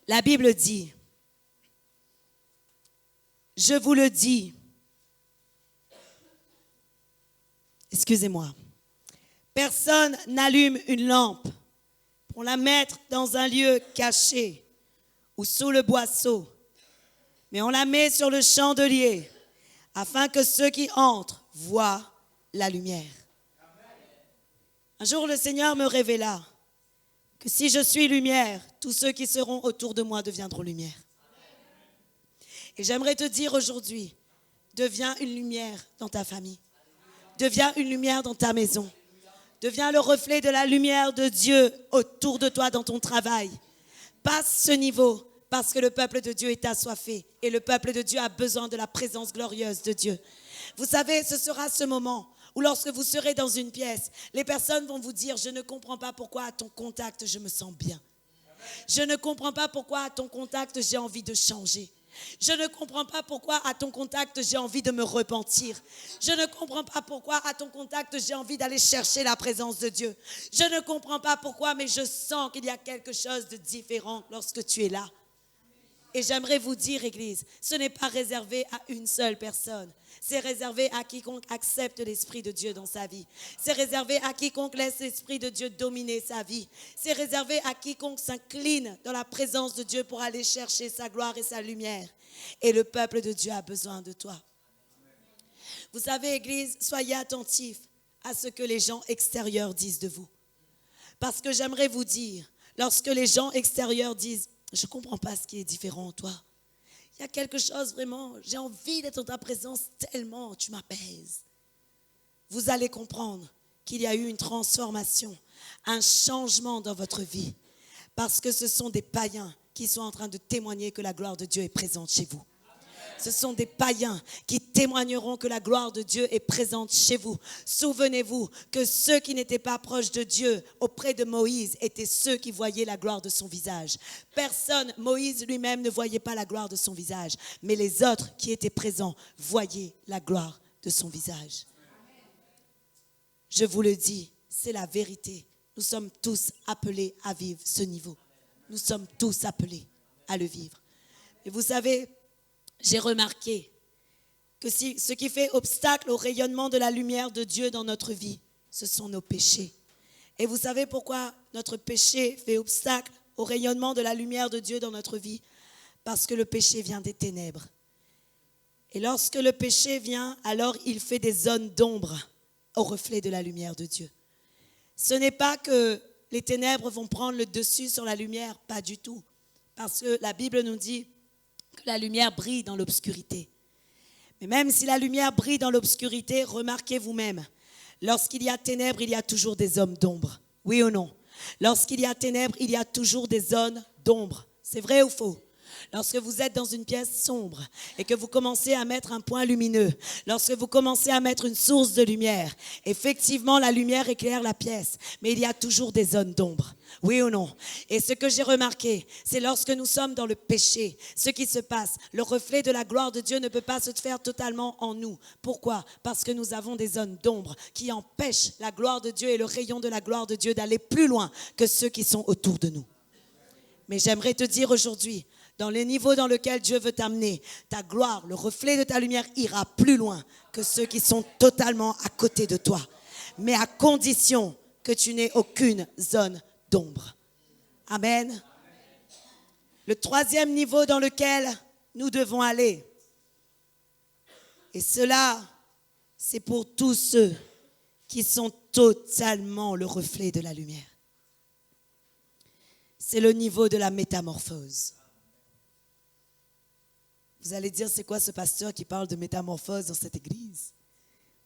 S1: La Bible dit, je vous le dis, excusez-moi, personne n'allume une lampe pour la mettre dans un lieu caché ou sous le boisseau, mais on la met sur le chandelier afin que ceux qui entrent voient la lumière. Un jour, le Seigneur me révéla que si je suis lumière, tous ceux qui seront autour de moi deviendront lumière. Et j'aimerais te dire aujourd'hui, deviens une lumière dans ta famille. Deviens une lumière dans ta maison. Deviens le reflet de la lumière de Dieu autour de toi dans ton travail. Passe ce niveau parce que le peuple de Dieu est assoiffé et le peuple de Dieu a besoin de la présence glorieuse de Dieu. Vous savez, ce sera ce moment où lorsque vous serez dans une pièce, les personnes vont vous dire, je ne comprends pas pourquoi à ton contact je me sens bien. Je ne comprends pas pourquoi à ton contact j'ai envie de changer. Je ne comprends pas pourquoi à ton contact j'ai envie de me repentir. Je ne comprends pas pourquoi à ton contact j'ai envie d'aller chercher la présence de Dieu. Je ne comprends pas pourquoi, mais je sens qu'il y a quelque chose de différent lorsque tu es là. Et j'aimerais vous dire, Église, ce n'est pas réservé à une seule personne. C'est réservé à quiconque accepte l'Esprit de Dieu dans sa vie. C'est réservé à quiconque laisse l'Esprit de Dieu dominer sa vie. C'est réservé à quiconque s'incline dans la présence de Dieu pour aller chercher sa gloire et sa lumière. Et le peuple de Dieu a besoin de toi. Vous savez, Église, soyez attentifs à ce que les gens extérieurs disent de vous. Parce que j'aimerais vous dire, lorsque les gens extérieurs disent « Je ne comprends pas ce qui est différent en toi », il y a quelque chose vraiment, j'ai envie d'être en ta présence tellement, tu m'apaises. Vous allez comprendre qu'il y a eu une transformation, un changement dans votre vie. Parce que ce sont des païens qui sont en train de témoigner que la gloire de Dieu est présente chez vous. Ce sont des païens qui témoigneront que la gloire de Dieu est présente chez vous. Souvenez-vous que ceux qui n'étaient pas proches de Dieu auprès de Moïse étaient ceux qui voyaient la gloire de son visage. Personne, Moïse lui-même ne voyait pas la gloire de son visage, mais les autres qui étaient présents voyaient la gloire de son visage. Je vous le dis, c'est la vérité. Nous sommes tous appelés à vivre ce niveau. Nous sommes tous appelés à le vivre. Et vous savez, j'ai remarqué que ce qui fait obstacle au rayonnement de la lumière de Dieu dans notre vie, ce sont nos péchés. Et vous savez pourquoi notre péché fait obstacle au rayonnement de la lumière de Dieu dans notre vie? Parce que le péché vient des ténèbres. Et lorsque le péché vient, alors il fait des zones d'ombre au reflet de la lumière de Dieu. Ce n'est pas que les ténèbres vont prendre le dessus sur la lumière, pas du tout. Parce que la Bible nous dit que la lumière brille dans l'obscurité. Mais même si la lumière brille dans l'obscurité, remarquez vous-même, lorsqu'il y a ténèbres, il y a toujours des hommes d'ombre. Oui ou non? Lorsqu'il y a ténèbres, il y a toujours des zones d'ombre. C'est vrai ou faux? Lorsque vous êtes dans une pièce sombre et que vous commencez à mettre un point lumineux, lorsque vous commencez à mettre une source de lumière, effectivement, la lumière éclaire la pièce, mais il y a toujours des zones d'ombre. Oui ou non? Et ce que j'ai remarqué, c'est lorsque nous sommes dans le péché, ce qui se passe, le reflet de la gloire de Dieu ne peut pas se faire totalement en nous. Pourquoi? Parce que nous avons des zones d'ombre qui empêchent la gloire de Dieu et le rayon de la gloire de Dieu d'aller plus loin que ceux qui sont autour de nous. Mais j'aimerais te dire aujourd'hui, dans le niveau dans lequel Dieu veut t'amener, ta gloire, le reflet de ta lumière ira plus loin que ceux qui sont totalement à côté de toi. Mais à condition que tu n'aies aucune zone d'ombre. Amen. Le troisième niveau dans lequel nous devons aller, et cela, c'est pour tous ceux qui sont totalement le reflet de la lumière. C'est le niveau de la métamorphose. Vous allez dire, c'est quoi ce pasteur qui parle de métamorphose dans cette église?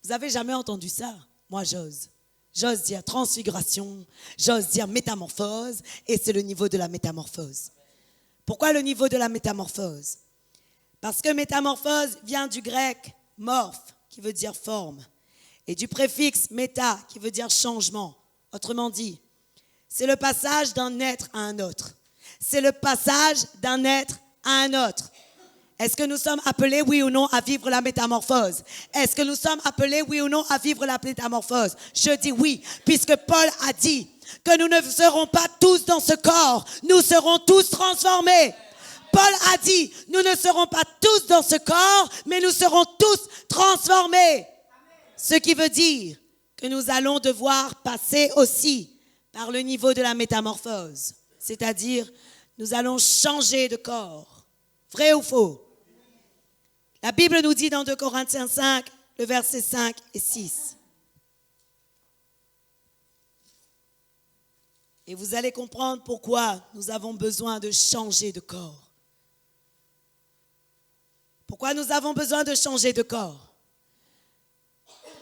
S1: Vous n'avez jamais entendu ça? Moi, j'ose. J'ose dire transfiguration, j'ose dire métamorphose, et c'est le niveau de la métamorphose. Pourquoi le niveau de la métamorphose? Parce que métamorphose vient du grec morphe, qui veut dire forme, et du préfixe méta, qui veut dire changement. Autrement dit, c'est le passage d'un être à un autre. C'est le passage d'un être à un autre. Est-ce que nous sommes appelés, oui ou non, à vivre la métamorphose? Est-ce que nous sommes appelés, oui ou non, à vivre la métamorphose? Je dis oui, puisque Paul a dit que nous ne serons pas tous dans ce corps, nous serons tous transformés. Paul a dit, nous ne serons pas tous dans ce corps, mais nous serons tous transformés. Ce qui veut dire que nous allons devoir passer aussi par le niveau de la métamorphose. C'est-à-dire, nous allons changer de corps. Vrai ou faux? La Bible nous dit dans 2 Corinthiens 5, le verset 5 et 6. Et vous allez comprendre pourquoi nous avons besoin de changer de corps. Pourquoi nous avons besoin de changer de corps?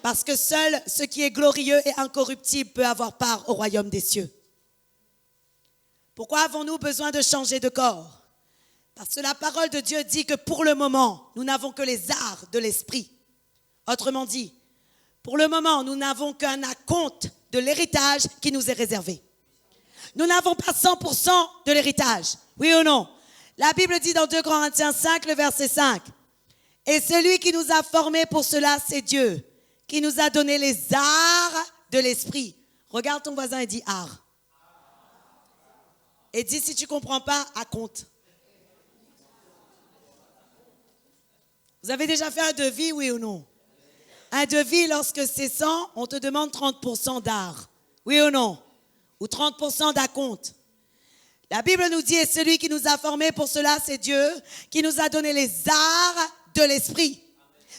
S1: Parce que seul ce qui est glorieux et incorruptible peut avoir part au royaume des cieux. Pourquoi avons-nous besoin de changer de corps? Parce que la parole de Dieu dit que pour le moment, nous n'avons que les arts de l'esprit. Autrement dit, pour le moment, nous n'avons qu'un acompte de l'héritage qui nous est réservé. Nous n'avons pas 100% de l'héritage. Oui ou non? La Bible dit dans 2 Corinthiens 5, le verset 5. Et celui qui nous a formés pour cela, c'est Dieu, qui nous a donné les arts de l'esprit. Regarde ton voisin et dis art. Et dis si tu ne comprends pas, acompte. Vous avez déjà fait un devis, oui ou non? Un devis, lorsque c'est 100, on te demande 30% d'art. Oui ou non? Ou 30% d'acompte. La Bible nous dit, et celui qui nous a formés pour cela, c'est Dieu, qui nous a donné les arts de l'esprit.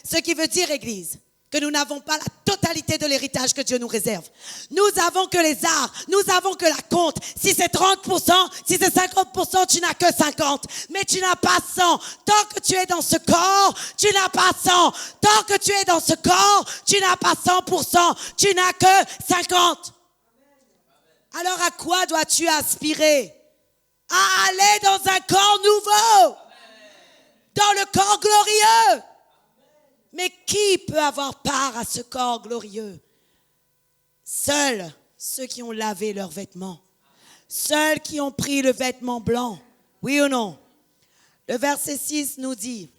S1: Ce qui veut dire, Église, que nous n'avons pas la totalité de l'héritage que Dieu nous réserve. Nous avons que les arts, nous avons que la compte. Si c'est 30%, si c'est 50%, tu n'as que 50. Mais tu n'as pas 100. Tant que tu es dans ce corps, tu n'as pas 100. Tant que tu es dans ce corps, tu n'as pas 100%. Tu n'as que 50. Alors à quoi dois-tu aspirer? À aller dans un corps nouveau. Dans le corps glorieux. Mais qui peut avoir part à ce corps glorieux? Seuls ceux qui ont lavé leurs vêtements. Seuls qui ont pris le vêtement blanc. Oui ou non? Le verset 6 nous dit,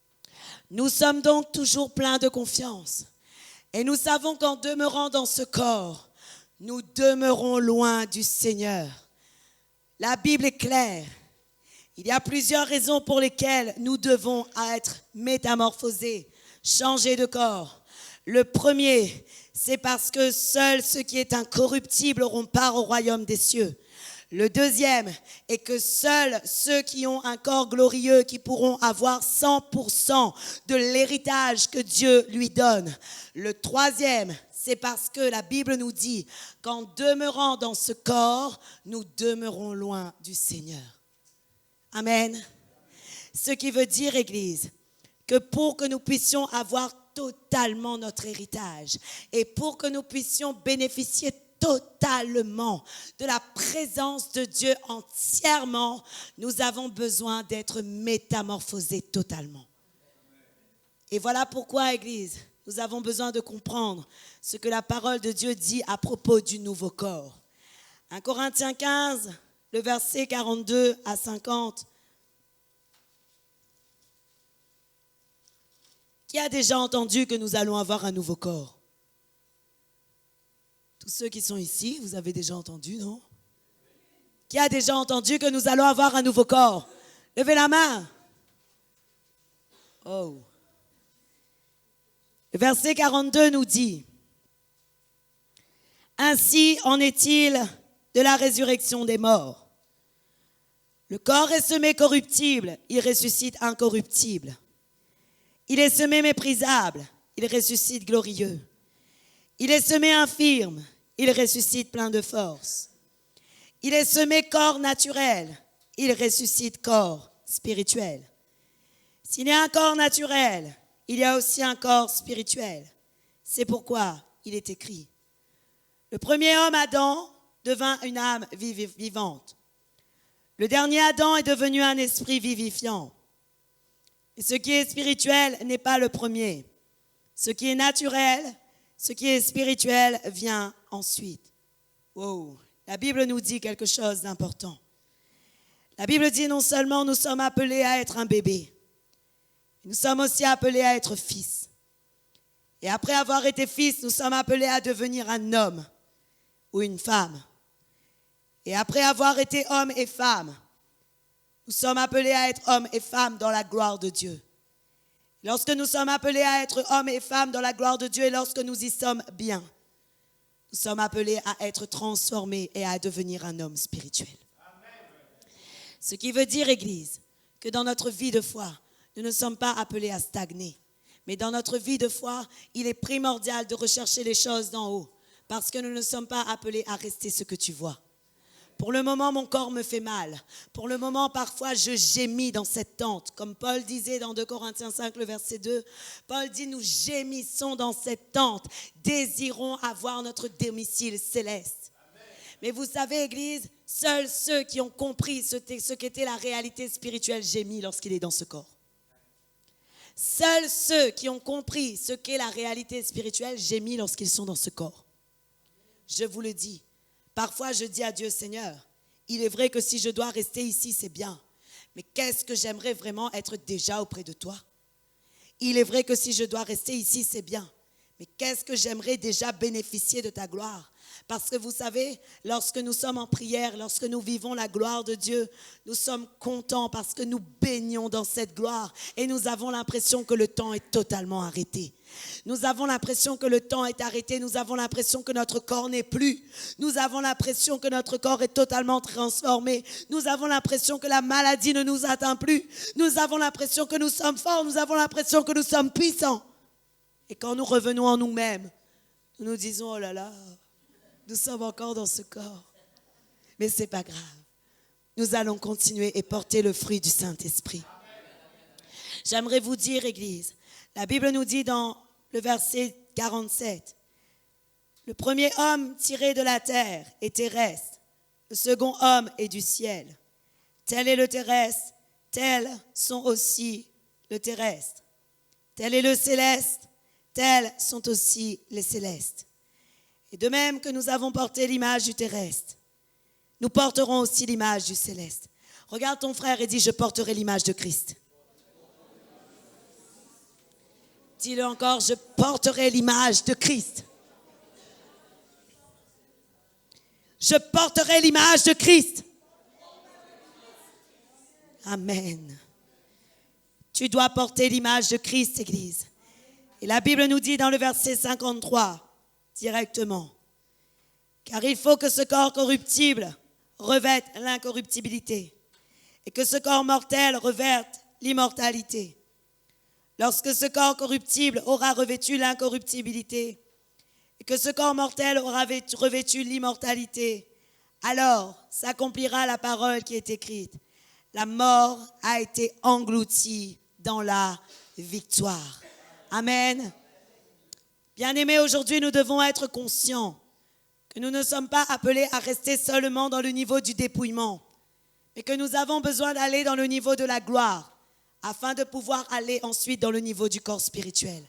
S1: « Nous sommes donc toujours pleins de confiance. Et nous savons qu'en demeurant dans ce corps, nous demeurons loin du Seigneur. » La Bible est claire. Il y a plusieurs raisons pour lesquelles nous devons être métamorphosés, changer de corps. Le premier, c'est parce que seuls ceux qui est incorruptible auront part au royaume des cieux. Le deuxième est que seuls ceux qui ont un corps glorieux qui pourront avoir 100% de l'héritage que Dieu lui donne. Le troisième, c'est parce que la Bible nous dit qu'en demeurant dans ce corps, nous demeurons loin du Seigneur. Amen. Ce qui veut dire, Église, que pour que nous puissions avoir totalement notre héritage et pour que nous puissions bénéficier totalement de la présence de Dieu entièrement, nous avons besoin d'être métamorphosés totalement. Et voilà pourquoi, Église, nous avons besoin de comprendre ce que la parole de Dieu dit à propos du nouveau corps. 1 Corinthiens 15, le verset 42 à 50. Qui a déjà entendu que nous allons avoir un nouveau corps? Tous ceux qui sont ici, vous avez déjà entendu, non? Qui a déjà entendu que nous allons avoir un nouveau corps? Levez la main. Oh. Le verset 42 nous dit, « Ainsi en est-il de la résurrection des morts. Le corps est semé corruptible, il ressuscite incorruptible. Il est semé méprisable, il ressuscite glorieux. Il est semé infirme, il ressuscite plein de force. Il est semé corps naturel, il ressuscite corps spirituel. S'il y a un corps naturel, il y a aussi un corps spirituel. C'est pourquoi il est écrit, le premier homme, Adam, devint une âme vivante. Le dernier Adam est devenu un esprit vivifiant. Et ce qui est spirituel n'est pas le premier. Ce qui est naturel, ce qui est spirituel vient ensuite. Wow. La Bible nous dit quelque chose d'important. La Bible dit non seulement nous sommes appelés à être un bébé, nous sommes aussi appelés à être fils. Et après avoir été fils, nous sommes appelés à devenir un homme ou une femme. Et après avoir été homme et femme, nous sommes appelés à être hommes et femmes dans la gloire de Dieu. Lorsque nous sommes appelés à être hommes et femmes dans la gloire de Dieu et lorsque nous y sommes bien, nous sommes appelés à être transformés et à devenir un homme spirituel. Ce qui veut dire, Église, que dans notre vie de foi, nous ne sommes pas appelés à stagner. Mais dans notre vie de foi, il est primordial de rechercher les choses d'en haut parce que nous ne sommes pas appelés à rester ce que tu vois. Pour le moment, mon corps me fait mal. Pour le moment, parfois, je gémis dans cette tente. Comme Paul disait dans 2 Corinthiens 5, le verset 2, Paul dit, nous gémissons dans cette tente, désirons avoir notre domicile céleste. Amen. Mais vous savez, Église, seuls ceux qui ont compris ce qu'était la réalité spirituelle gémissent lorsqu'il est dans ce corps. Seuls ceux qui ont compris ce qu'est la réalité spirituelle gémissent lorsqu'ils sont dans ce corps. Je vous le dis. Parfois, je dis à Dieu, Seigneur, il est vrai que si je dois rester ici, c'est bien. Mais qu'est-ce que j'aimerais vraiment être déjà auprès de toi? Il est vrai que si je dois rester ici, c'est bien. Mais qu'est-ce que j'aimerais déjà bénéficier de ta gloire? Parce que vous savez, lorsque nous sommes en prière, lorsque nous vivons la gloire de Dieu, nous sommes contents parce que nous baignons dans cette gloire et nous avons l'impression que le temps est totalement arrêté. Nous avons l'impression que le temps est arrêté, nous avons l'impression que notre corps n'est plus. Nous avons l'impression que notre corps est totalement transformé. Nous avons l'impression que la maladie ne nous atteint plus. Nous avons l'impression que nous sommes forts, nous avons l'impression que nous sommes puissants. Et quand nous revenons en nous-mêmes, nous nous disons, oh là là, nous sommes encore dans ce corps. Mais ce n'est pas grave. Nous allons continuer et porter le fruit du Saint-Esprit. J'aimerais vous dire, Église, la Bible nous dit dans le verset 47, le premier homme tiré de la terre est terrestre, le second homme est du ciel. Tel est le terrestre, tels sont aussi le terrestre. Tel est le céleste, tels sont aussi les célestes. Et de même que nous avons porté l'image du terrestre, nous porterons aussi l'image du céleste. Regarde ton frère et dis, je porterai l'image de Christ. Dis-le encore, je porterai l'image de Christ. Je porterai l'image de Christ. Amen. Tu dois porter l'image de Christ, Église. Et la Bible nous dit dans le verset 53, directement, car il faut que ce corps corruptible revête l'incorruptibilité et que ce corps mortel reverte l'immortalité. Lorsque ce corps corruptible aura revêtu l'incorruptibilité et que ce corps mortel aura revêtu l'immortalité, alors s'accomplira la parole qui est écrite. La mort a été engloutie dans la victoire. Amen. Bien-aimés, aujourd'hui, nous devons être conscients que nous ne sommes pas appelés à rester seulement dans le niveau du dépouillement, mais que nous avons besoin d'aller dans le niveau de la gloire afin de pouvoir aller ensuite dans le niveau du corps spirituel.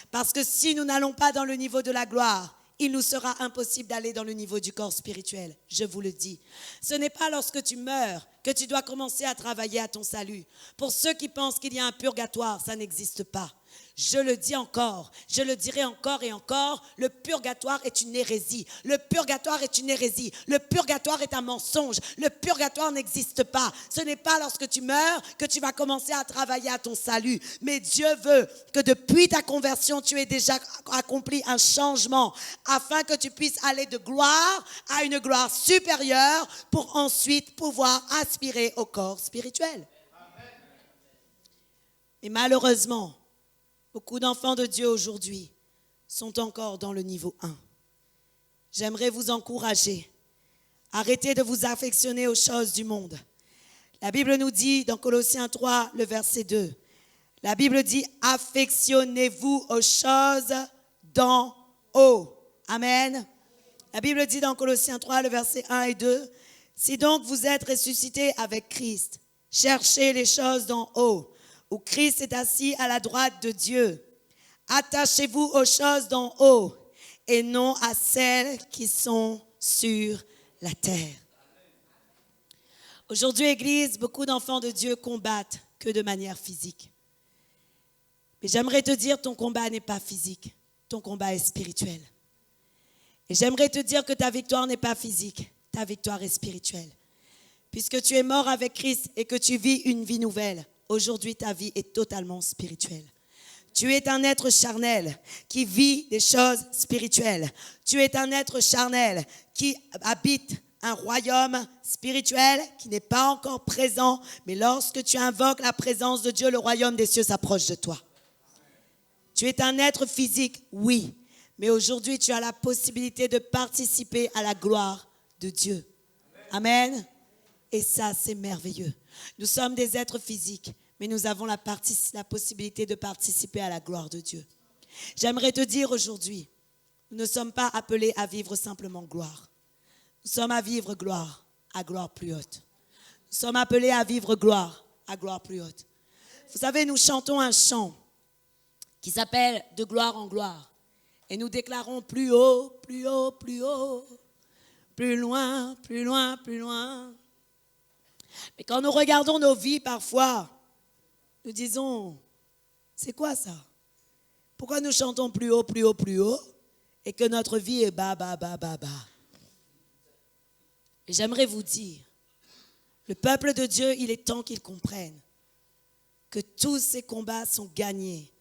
S1: Parce que si nous n'allons pas dans le niveau de la gloire, il nous sera impossible d'aller dans le niveau du corps spirituel, je vous le dis. Ce n'est pas lorsque tu meurs que tu dois commencer à travailler à ton salut. Pour ceux qui pensent qu'il y a un purgatoire, ça n'existe pas. Je le dis encore, je le dirai encore et encore, le purgatoire est une hérésie. Le purgatoire est une hérésie. Le purgatoire est un mensonge. Le purgatoire n'existe pas. Ce n'est pas lorsque tu meurs que tu vas commencer à travailler à ton salut. Mais Dieu veut que depuis ta conversion, tu aies déjà accompli un changement afin que tu puisses aller de gloire à une gloire supérieure pour ensuite pouvoir aspirer au corps spirituel. Et malheureusement, beaucoup d'enfants de Dieu aujourd'hui sont encore dans le niveau 1. J'aimerais vous encourager. Arrêtez de vous affectionner aux choses du monde. La Bible nous dit dans Colossiens 3, le verset 2, la Bible dit « Affectionnez-vous aux choses d'en haut ». Amen. La Bible dit dans Colossiens 3, le verset 1 et 2, « Si donc vous êtes ressuscités avec Christ, cherchez les choses d'en haut, où Christ est assis à la droite de Dieu. Attachez-vous aux choses d'en haut et non à celles qui sont sur la terre. » Aujourd'hui, Église, beaucoup d'enfants de Dieu combattent que de manière physique. Mais j'aimerais te dire, ton combat n'est pas physique, ton combat est spirituel. Et j'aimerais te dire que ta victoire n'est pas physique, ta victoire est spirituelle. Puisque tu es mort avec Christ et que tu vis une vie nouvelle, aujourd'hui, ta vie est totalement spirituelle. Tu es un être charnel qui vit des choses spirituelles. Tu es un être charnel qui habite un royaume spirituel qui n'est pas encore présent. Mais lorsque tu invoques la présence de Dieu, le royaume des cieux s'approche de toi. Tu es un être physique, oui. Mais aujourd'hui, tu as la possibilité de participer à la gloire de Dieu. Amen. Et ça, c'est merveilleux. Nous sommes des êtres physiques, mais nous avons la possibilité de participer à la gloire de Dieu. J'aimerais te dire aujourd'hui, nous ne sommes pas appelés à vivre simplement gloire. Nous sommes à vivre gloire à gloire plus haute. Nous sommes appelés à vivre gloire à gloire plus haute. Vous savez, nous chantons un chant qui s'appelle « De gloire en gloire ». Et nous déclarons plus haut, plus haut, plus haut, plus loin, plus loin, plus loin. Mais quand nous regardons nos vies parfois, nous disons, c'est quoi ça? Pourquoi nous chantons plus haut, plus haut, plus haut et que notre vie est bas, bas, bas, bas, bas? Et j'aimerais vous dire, le peuple de Dieu, il est temps qu'il comprenne que tous ces combats sont gagnés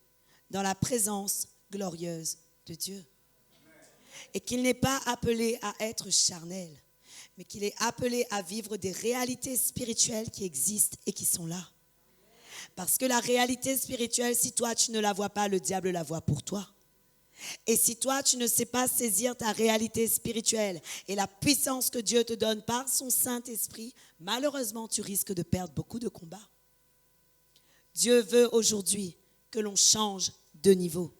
S1: dans la présence glorieuse de Dieu. Et qu'il n'est pas appelé à être charnel, mais qu'il est appelé à vivre des réalités spirituelles qui existent et qui sont là. Parce que la réalité spirituelle, si toi tu ne la vois pas, le diable la voit pour toi. Et si toi tu ne sais pas saisir ta réalité spirituelle et la puissance que Dieu te donne par son Saint-Esprit, malheureusement tu risques de perdre beaucoup de combats. Dieu veut aujourd'hui que l'on change de niveau.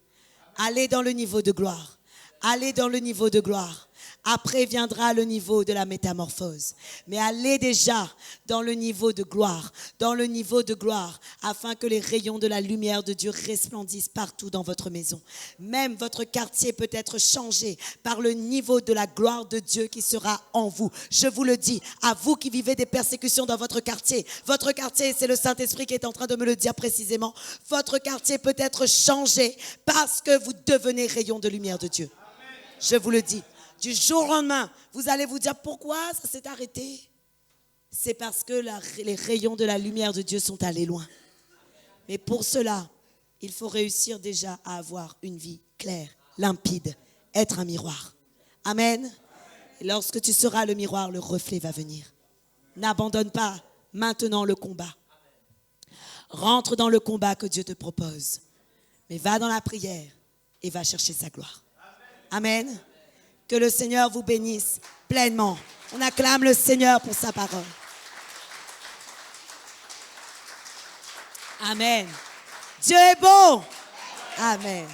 S1: Allez dans le niveau de gloire. Allez dans le niveau de gloire. Après viendra le niveau de la métamorphose. Mais allez déjà dans le niveau de gloire, afin que les rayons de la lumière de Dieu resplendissent partout dans votre maison. Même votre quartier peut être changé par le niveau de la gloire de Dieu qui sera en vous. Je vous le dis, à vous qui vivez des persécutions dans votre quartier, c'est le Saint-Esprit qui est en train de me le dire précisément, votre quartier peut être changé parce que vous devenez rayon de lumière de Dieu. Je vous le dis. Du jour au lendemain, vous allez vous dire pourquoi ça s'est arrêté. C'est parce que les rayons de la lumière de Dieu sont allés loin. Mais pour cela, il faut réussir déjà à avoir une vie claire, limpide, être un miroir. Amen. Et lorsque tu seras le miroir, le reflet va venir. N'abandonne pas maintenant le combat. Rentre dans le combat que Dieu te propose. Mais va dans la prière et va chercher sa gloire. Amen. Que le Seigneur vous bénisse pleinement. On acclame le Seigneur pour sa parole. Amen. Dieu est bon. Amen.